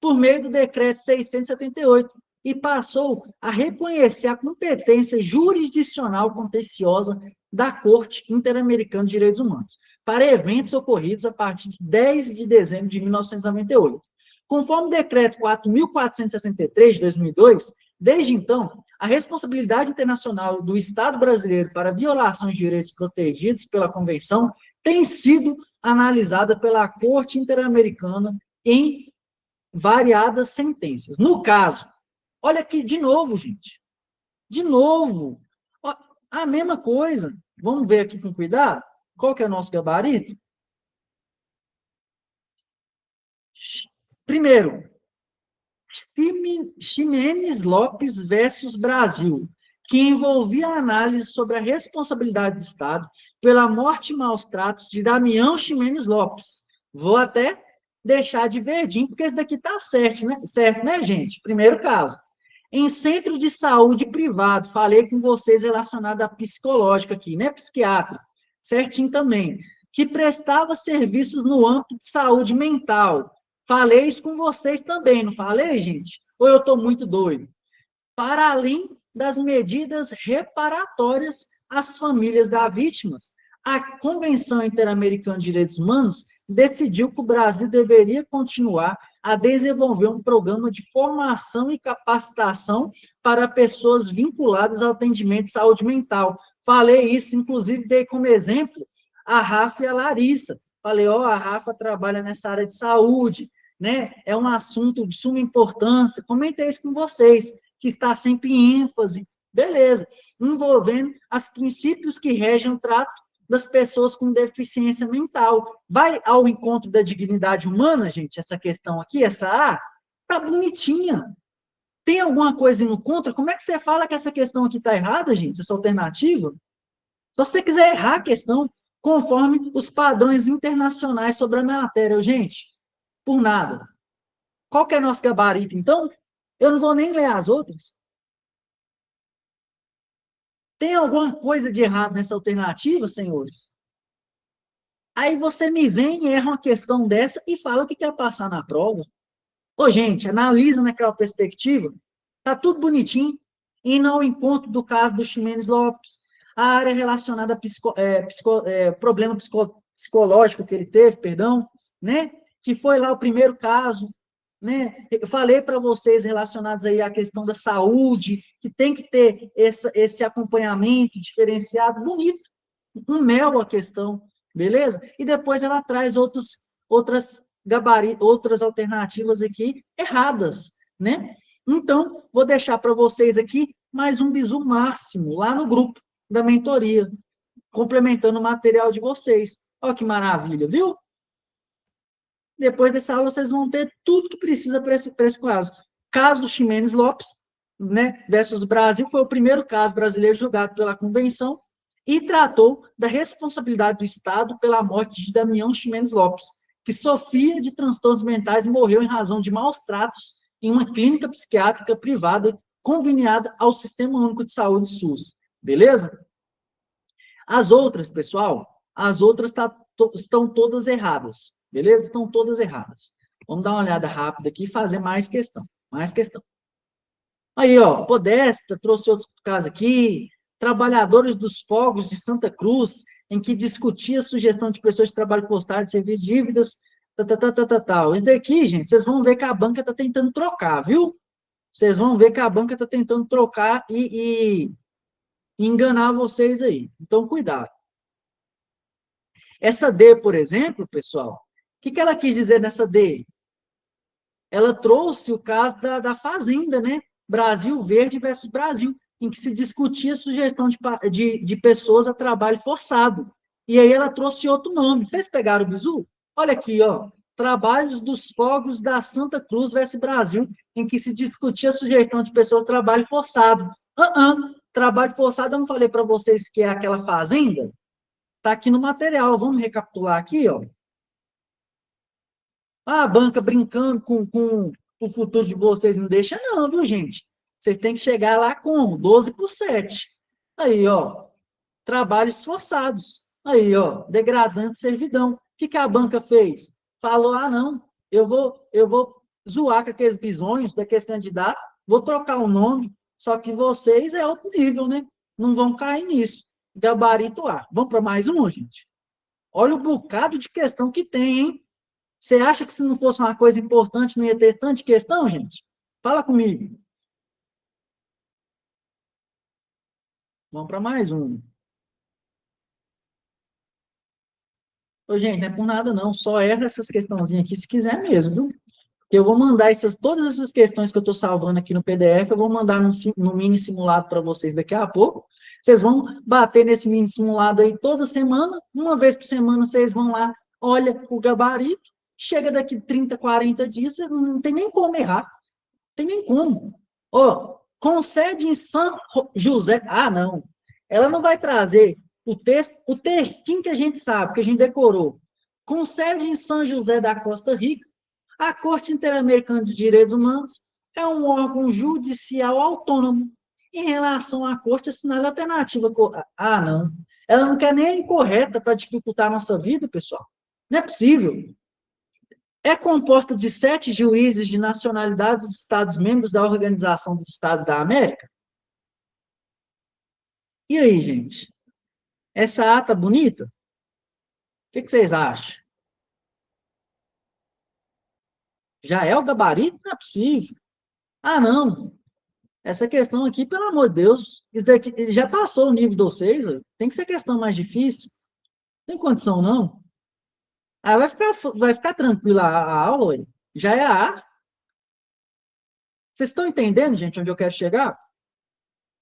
Por meio do Decreto 678. E passou a reconhecer a competência jurisdicional contenciosa da Corte Interamericana de Direitos Humanos para eventos ocorridos a partir de 10 de dezembro de 1998. Conforme o Decreto 4.463, de 2002, desde então, a responsabilidade internacional do Estado brasileiro para violação de direitos protegidos pela Convenção tem sido analisada pela Corte Interamericana em variadas sentenças. No caso, olha aqui de novo, gente. De novo. A mesma coisa. Vamos ver aqui com cuidado. Qual que é o nosso gabarito? Primeiro, Ximenes Lopes versus Brasil, que envolvia a análise sobre a responsabilidade do Estado pela morte e maus tratos de Damião Ximenes Lopes. Vou até deixar de verdinho, porque esse daqui está certo, né, gente? Primeiro caso. Em centro de saúde privado, falei com vocês relacionado à psicológica aqui, né? Psiquiatra, certinho também. Que prestava serviços no âmbito de saúde mental. Falei isso com vocês também, não falei, gente? Ou eu estou muito doido? Para além das medidas reparatórias às famílias das vítimas, a Convenção Interamericana de Direitos Humanos decidiu que o Brasil deveria continuar a desenvolver um programa de formação e capacitação para pessoas vinculadas ao atendimento de saúde mental. Falei isso, inclusive, dei como exemplo a Rafa e a Larissa. Falei, a Rafa trabalha nessa área de saúde, né? É um assunto de suma importância. Comentei isso com vocês, que está sempre em ênfase. Beleza. Envolvendo os princípios que regem o trato das pessoas com deficiência mental. Vai ao encontro da dignidade humana, gente, essa questão aqui, essa A, tá bonitinha. Tem alguma coisa indo contra? Como é que você fala que essa questão aqui está errada, gente, essa alternativa? Se você quiser errar a questão, conforme os padrões internacionais sobre a matéria, gente, por nada. Qual que é nosso gabarito, então? Eu não vou nem ler as outras. Tem alguma coisa de errado nessa alternativa, senhores? Aí você me vem e erra uma questão dessa e fala que quer passar na prova. Ô, gente, analisa naquela perspectiva. Tá tudo bonitinho. Indo ao encontro do caso do Ximenes Lopes, a área relacionada a problema psicológico que ele teve, perdão, né? Que foi lá o primeiro caso, né? Eu falei para vocês relacionados aí à questão da saúde, que tem que ter esse acompanhamento diferenciado, bonito, um mel a questão, beleza? E depois ela traz outras alternativas aqui erradas, né? Então, vou deixar para vocês aqui mais um bizu máximo lá no grupo da mentoria, complementando o material de vocês. Olha que maravilha, viu? Depois dessa aula, vocês vão ter tudo que precisa para esse caso. Caso do Ximenes Lopes, né, versus Brasil, foi o primeiro caso brasileiro julgado pela Convenção e tratou da responsabilidade do Estado pela morte de Damião Ximenes Lopes, que sofria de transtornos mentais e morreu em razão de maus tratos em uma clínica psiquiátrica privada combinada ao Sistema Único de Saúde SUS. Beleza? As outras, pessoal, estão todas erradas. Beleza? Estão todas erradas. Vamos dar uma olhada rápida aqui e fazer mais questão. Mais questão. Aí, ó, Podesta trouxe outros casos aqui. Trabalhadores dos Fogos de Santa Cruz, em que discutia a sugestão de pessoas de trabalho postal de servir dívidas, tal. Isso daqui, gente, vocês vão ver que a banca está tentando trocar, viu? vocês vão ver que a banca está tentando trocar e enganar vocês aí. Então, cuidado. Essa D, por exemplo, pessoal, o que ela quis dizer nessa D? Ela trouxe o caso da Fazenda, né? Brasil Verde versus Brasil, em que se discutia a sugestão de pessoas a trabalho forçado. E aí ela trouxe outro nome. Vocês pegaram o bizu? Olha aqui, ó. Trabalhos dos Fogos da Santa Cruz versus Brasil, em que se discutia a sugestão de pessoas a trabalho forçado. Trabalho forçado, eu não falei para vocês que é aquela fazenda? Está aqui no material. Vamos recapitular aqui, ó. A banca brincando com o futuro de vocês não deixa não, viu, gente? Vocês têm que chegar lá com 12/7. Aí, ó, trabalhos forçados. Aí, ó, degradante servidão. O que a banca fez? Falou, não, eu vou zoar com aqueles bisonhos daqueles candidatos, vou trocar o nome, só que vocês é outro nível, né? Não vão cair nisso. Gabarito A. Vamos para mais um, gente? Olha o bocado de questão que tem, hein? Você acha que se não fosse uma coisa importante, não ia ter tanta questão, gente? Fala comigo. Vamos para mais um. Ô, gente, não é por nada não, só erra essas questãozinhas aqui se quiser mesmo, viu? Porque eu vou mandar todas essas questões que eu estou salvando aqui no PDF, eu vou mandar no mini simulado para vocês daqui a pouco. Vocês vão bater nesse mini simulado aí toda semana, uma vez por semana vocês vão lá, olha o gabarito, chega daqui 30, 40 dias, não tem nem como errar. Não tem nem como. Ó, com sede em São José. Não. Ela não vai trazer o textinho que a gente sabe, que a gente decorou. Com sede em São José da Costa Rica, a Corte Interamericana de Direitos Humanos é um órgão judicial autônomo em relação à Corte assinale alternativa. Não. Ela não quer nem a incorreta para dificultar a nossa vida, pessoal. Não é possível. É composta de 7 juízes de nacionalidade dos Estados-membros da Organização dos Estados da América? E aí, gente? Essa ata bonita? O que vocês acham? Já é o gabarito? Não é possível. Não. Essa questão aqui, pelo amor de Deus, isso daqui já passou o nível de vocês. Tem que ser questão mais difícil. Não tem condição, não. Vai ficar tranquila a aula, ué. Já é a A. Vocês estão entendendo, gente, onde eu quero chegar?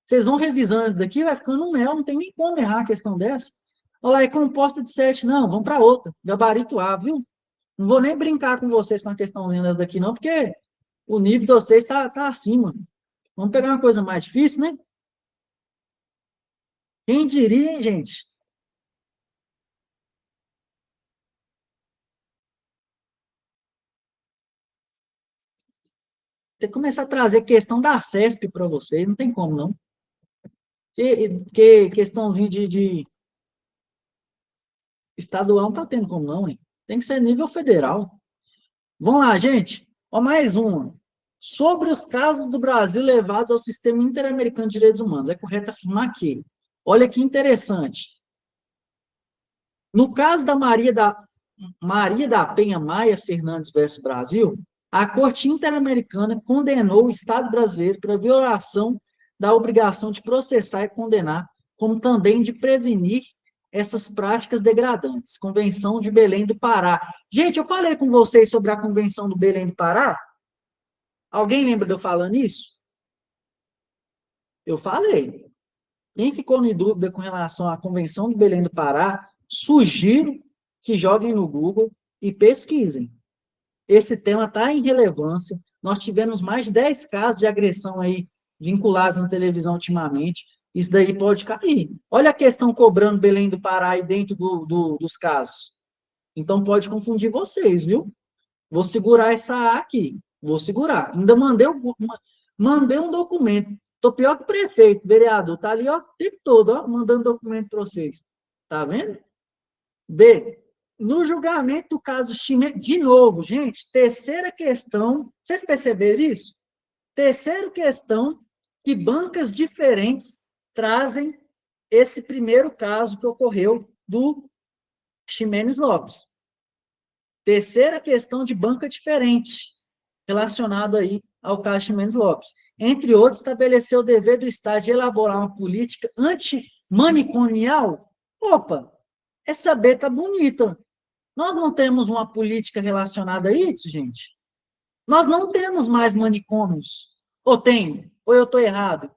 Vocês vão revisando isso daqui, vai ficando um mel, não tem nem como errar a questão dessa. Olha lá, é composta de 7, não, vamos para outra. Gabarito A, viu? Não vou nem brincar com vocês com a questãozinha dessa daqui, não, porque o nível de vocês está acima. Vamos pegar uma coisa mais difícil, né? Quem diria, hein, gente? Tem que começar a trazer questão da CESP para vocês, não tem como, não. Que questãozinha de estadual não tá tendo como, não, hein? Tem que ser nível federal. Vamos lá, gente. Ó, mais uma. Sobre os casos do Brasil levados ao Sistema Interamericano de Direitos Humanos, é correto afirmar que, olha que interessante, no caso da Maria da Penha Maia Fernandes versus Brasil, a Corte Interamericana condenou o Estado brasileiro pela violação da obrigação de processar e condenar, como também de prevenir essas práticas degradantes. Convenção de Belém do Pará. Gente, eu falei com vocês sobre a Convenção do Belém do Pará? Alguém lembra de eu falando isso? Eu falei. Quem ficou em dúvida com relação à Convenção do Belém do Pará, sugiro que joguem no Google e pesquisem. Esse tema está em relevância. Nós tivemos mais de 10 casos de agressão aí vinculados na televisão ultimamente. Isso daí pode cair. Olha a questão cobrando Belém do Pará aí dentro dos casos. Então pode confundir vocês, viu? Vou segurar essa A aqui. Vou segurar. Ainda mandei um documento. Estou pior que o prefeito, vereador. Está ali ó, o tempo todo, ó, mandando documento para vocês. Tá vendo? B. No julgamento do caso chinês, de novo, gente, terceira questão. Vocês perceberam isso? Terceira questão que bancas diferentes trazem esse primeiro caso que ocorreu do Ximenes Lopes. Terceira questão de banca diferente, relacionado aí ao Castro Mendes Lopes. Entre outros, estabeleceu o dever do Estado de elaborar uma política antimanicomial. Opa, essa B tá bonita. Nós não temos uma política relacionada a isso, gente? Nós não temos mais manicômios. Ou tem? Ou eu estou errado?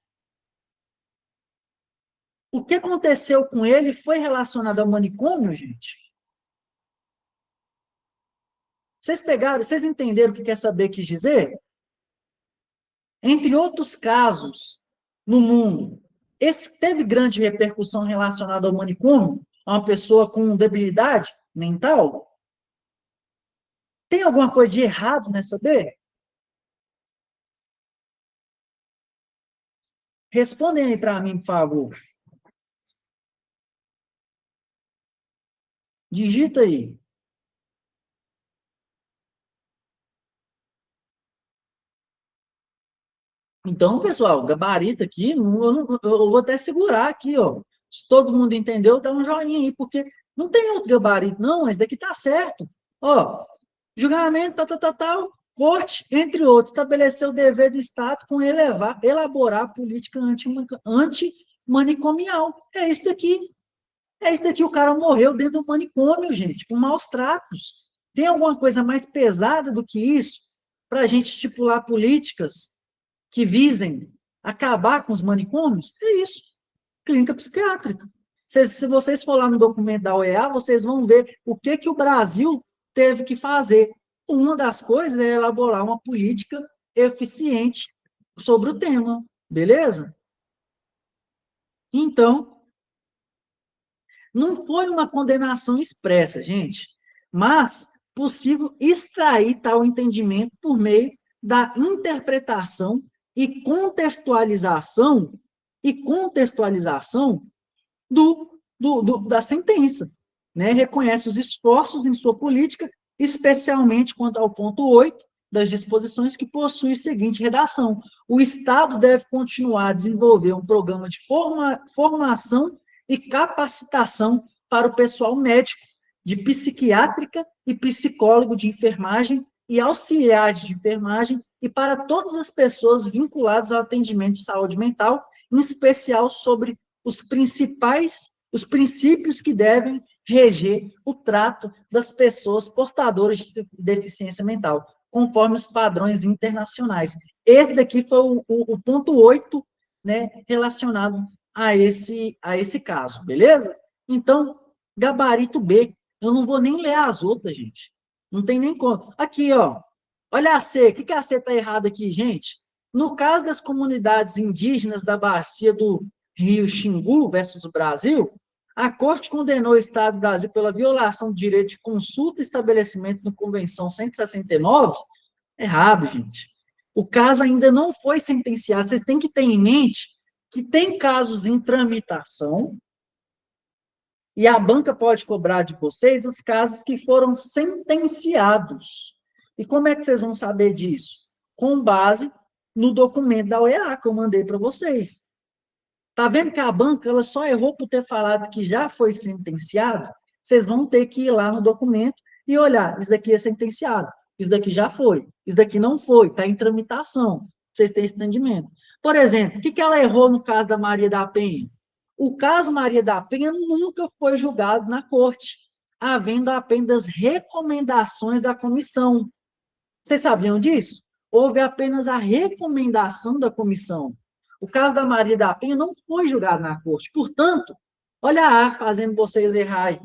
O que aconteceu com ele foi relacionado ao manicômio, gente? Vocês pegaram, vocês entenderam o que quer saber quis dizer? Entre outros casos no mundo, esse teve grande repercussão relacionada ao manicômio, a uma pessoa com debilidade mental? Tem alguma coisa de errado nessa B? Respondem aí para mim, por favor. Digita aí. Então, pessoal, gabarito aqui, eu vou até segurar aqui, ó. Se todo mundo entendeu, dá um joinha aí, porque não tem outro gabarito, não, esse daqui tá certo. Ó, julgamento, tal, corte, entre outros, estabeleceu o dever do Estado com elaborar a política antimanicomial. É isso daqui. É isso daqui, o cara morreu dentro do manicômio, gente, por maus tratos. Tem alguma coisa mais pesada do que isso para a gente estipular políticas que visem acabar com os manicômios? É isso, clínica psiquiátrica. Se vocês for lá no documento da OEA, vocês vão ver o que o Brasil teve que fazer. Uma das coisas é elaborar uma política eficiente sobre o tema, beleza? Então, não foi uma condenação expressa, gente, mas possível extrair tal entendimento por meio da interpretação e contextualização da sentença. Né? Reconhece os esforços em sua política, especialmente quanto ao ponto 8 das disposições, que possui a seguinte redação: o Estado deve continuar a desenvolver um programa de formação e capacitação para o pessoal médico, de psiquiátrica e psicólogo de enfermagem e auxiliares de enfermagem, e para todas as pessoas vinculadas ao atendimento de saúde mental, em especial sobre os princípios que devem reger o trato das pessoas portadoras de deficiência mental, conforme os padrões internacionais. Esse daqui foi o ponto 8, né, relacionado a esse caso, beleza? Então, gabarito B. Eu não vou nem ler as outras, gente. Não tem nem como. Aqui, ó. Olha a C. O que a C está errada aqui, gente? No caso das comunidades indígenas da bacia do Rio Xingu versus o Brasil, a Corte condenou o Estado do Brasil pela violação do direito de consulta e estabelecimento na Convenção 169. Errado, gente. O caso ainda não foi sentenciado. Vocês têm que ter em mente que tem casos em tramitação e a banca pode cobrar de vocês os casos que foram sentenciados. E como é que vocês vão saber disso? Com base no documento da OEA que eu mandei para vocês. Tá vendo que a banca ela só errou por ter falado que já foi sentenciado? Vocês vão ter que ir lá no documento e olhar, isso daqui é sentenciado, isso daqui já foi, isso daqui não foi, está em tramitação. Vocês têm esse entendimento. Por exemplo, o que ela errou no caso da Maria da Penha? O caso Maria da Penha nunca foi julgado na corte, havendo apenas recomendações da comissão. Vocês sabiam disso? Houve apenas a recomendação da comissão. O caso da Maria da Penha não foi julgado na corte. Portanto, olha a A fazendo vocês errarem.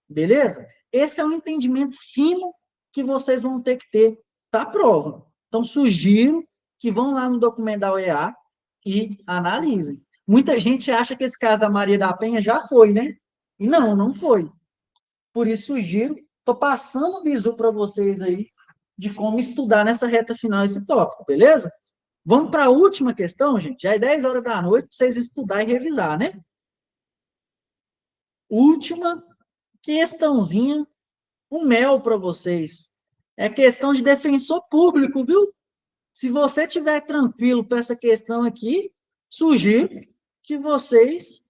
Beleza? Esse é um entendimento fino que vocês vão ter que ter para a prova. Então, sugiro que vão lá no documento da OEA e analisem. Muita gente acha que esse caso da Maria da Penha já foi, né? E não foi. Por isso, sugiro, estou passando o bizu para vocês aí de como estudar nessa reta final esse tópico, beleza? Vamos para a última questão, gente. Já é 10 horas da noite para vocês estudarem e revisar, né? Última questãozinha, um mel para vocês. É questão de defensor público, viu? Se você estiver tranquilo para essa questão aqui, sugiro que vocês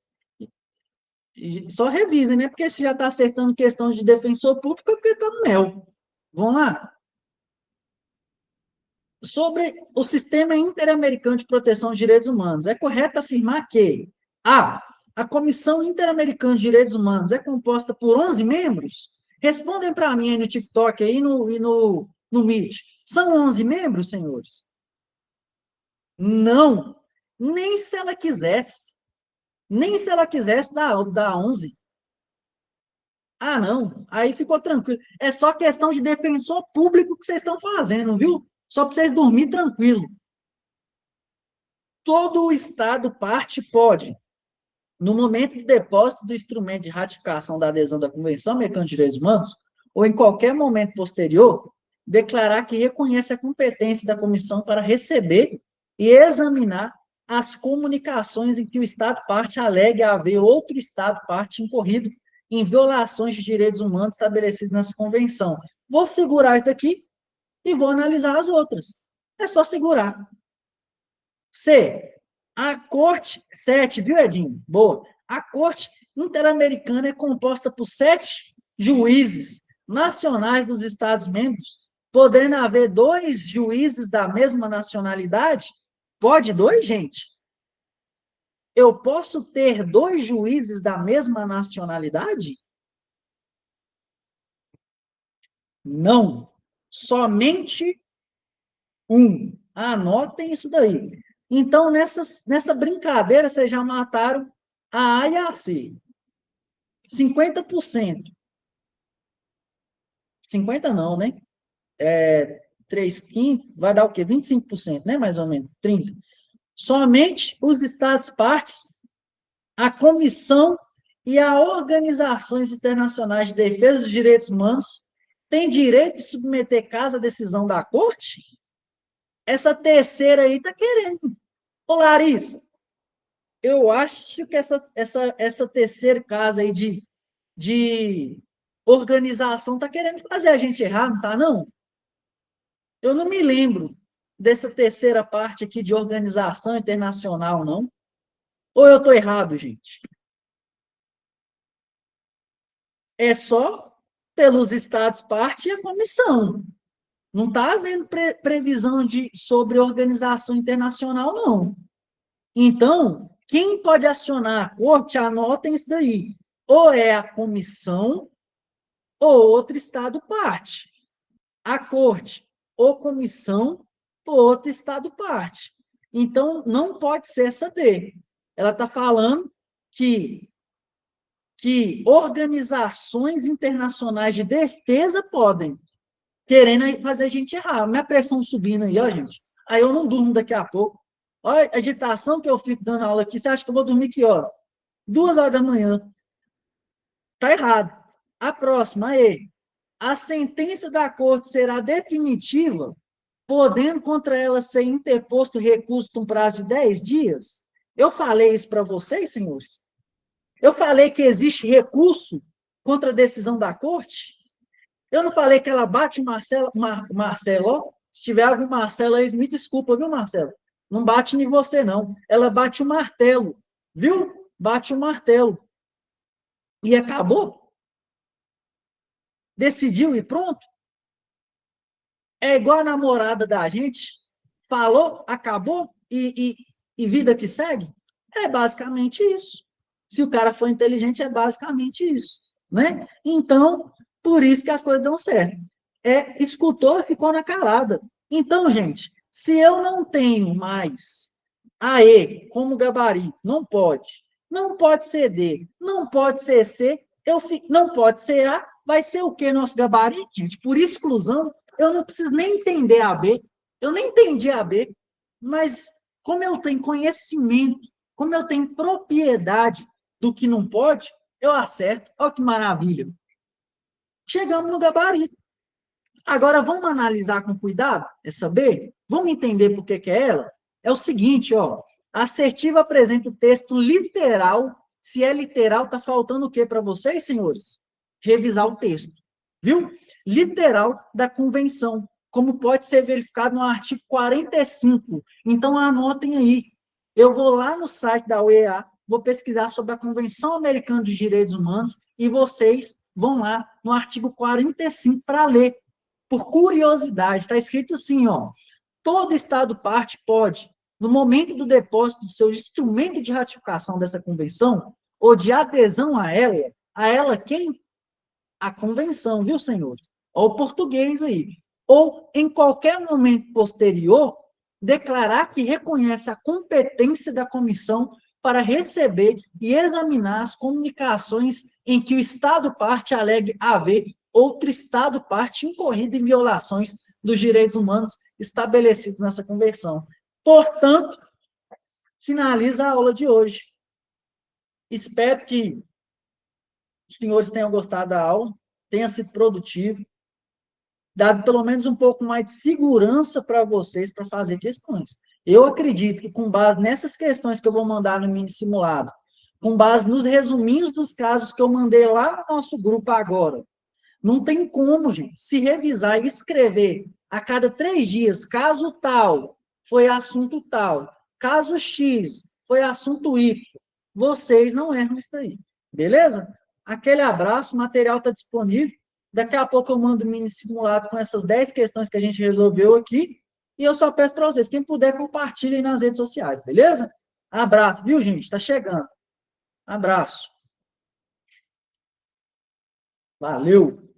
só revisem, né? Porque se já está acertando questão de defensor público, é porque está no mel. Vamos lá? Sobre o Sistema Interamericano de Proteção de Direitos Humanos, é correto afirmar que a Comissão Interamericana de Direitos Humanos é composta por 11 membros? Respondem para mim aí no TikTok aí no Meet. São 11 membros, senhores? Não. Nem se ela quisesse. Nem se ela quisesse dar 11. Ah, não. Aí ficou tranquilo. É só questão de defensor público que vocês estão fazendo, viu? Só para vocês dormir tranquilo. Todo o Estado parte pode, no momento do depósito do instrumento de ratificação da adesão da Convenção Americana de Direitos Humanos, ou em qualquer momento posterior, declarar que reconhece a competência da comissão para receber e examinar as comunicações em que o Estado parte alegue haver outro Estado parte incorrido em violações de direitos humanos estabelecidos nessa convenção. Vou segurar isso daqui e vou analisar as outras. É só segurar. C. A Corte 7, viu, Edinho? Boa. A Corte Interamericana é composta por 7 juízes nacionais dos Estados-membros, podendo haver 2 juízes da mesma nacionalidade? Pode 2, gente? Eu posso ter 2 juízes da mesma nacionalidade? Não. Somente um. Anotem isso daí. Então, nessa brincadeira, vocês já mataram a A e a C. 50%. 50 não, né? 3/5 vai dar o quê? 25%, né? Mais ou menos. 30%. Somente os Estados partes, a Comissão e as organizações internacionais de defesa dos direitos humanos têm direito de submeter caso à decisão da Corte? Essa terceira aí está querendo. Ô, Larissa, eu acho que essa terceira casa aí de organização está querendo fazer a gente errar, não está, não? Eu não me lembro dessa terceira parte aqui de organização internacional, não. Ou eu estou errado, gente? É só pelos Estados parte e a comissão. Não está havendo previsão sobre organização internacional, não. Então, quem pode acionar a corte, anotem isso daí. Ou é a comissão, ou outro Estado parte. A corte, ou comissão, ou outro Estado parte. Então, não pode ser essa D. Ela está falando que organizações internacionais de defesa podem, querendo fazer a gente errar. Minha pressão subindo aí, ó, gente. Aí eu não durmo daqui a pouco. Olha a agitação que eu fico dando aula aqui. Você acha que eu vou dormir que hora? 2 horas da manhã. Tá errado. A próxima é: a sentença da corte será definitiva, podendo contra ela ser interposto recurso por um prazo de 10 dias? Eu falei isso para vocês, senhores? Eu falei que existe recurso contra a decisão da corte? Eu não falei que ela bate o Marcelo, ó, se tiver algum Marcelo aí, me desculpa, viu, Marcelo? Não bate em você, não. Ela bate o martelo, viu? Bate o martelo. E acabou? Decidiu e pronto? É igual a namorada da gente, falou, acabou e vida que segue? É basicamente isso. Se o cara for inteligente, é basicamente isso, né? Então, por isso que as coisas dão certo. Escutou, ficou na calada. Então, gente, se eu não tenho mais AE como gabarito, não pode ser D, não pode ser C, não pode ser A, vai ser o que nosso gabarito, gente? Por exclusão, eu não preciso nem entender a B, eu nem entendi a B, mas como eu tenho conhecimento, como eu tenho propriedade do que não pode, eu acerto. Olha que maravilha. Chegamos no gabarito. Agora, vamos analisar com cuidado essa B? Vamos entender por que é ela? É o seguinte, ó. A assertiva apresenta o texto literal. Se é literal, está faltando o que para vocês, senhores? Revisar o texto. Viu? Literal da convenção, como pode ser verificado no artigo 45. Então, anotem aí. Eu vou lá no site da OEA, vou pesquisar sobre a Convenção Americana de Direitos Humanos e vocês vão lá no artigo 45 para ler. Por curiosidade, está escrito assim, ó. todo Estado parte pode, no momento do depósito do seu instrumento de ratificação dessa convenção, ou de adesão a ela quem? A convenção, viu, senhores? Olha o português aí. Ou, em qualquer momento posterior, declarar que reconhece a competência da comissão para receber e examinar as comunicações em que o Estado parte alegue haver outro Estado parte incorrido em violações dos direitos humanos estabelecidos nessa convenção. Portanto, finaliza a aula de hoje. Espero que os senhores tenham gostado da aula, tenha sido produtivo, dado pelo menos um pouco mais de segurança para vocês para fazer questões. Eu acredito que, com base nessas questões que eu vou mandar no mini simulado, com base nos resuminhos dos casos que eu mandei lá no nosso grupo agora, não tem como, gente, se revisar e escrever a cada 3 dias, caso tal, foi assunto tal, caso X, foi assunto Y, vocês não erram isso aí, beleza? Aquele abraço, o material está disponível. Daqui a pouco eu mando o mini simulado com essas 10 questões que a gente resolveu aqui. E eu só peço para vocês, quem puder, compartilhem nas redes sociais, beleza? Abraço, viu, gente? Está chegando. Abraço. Valeu.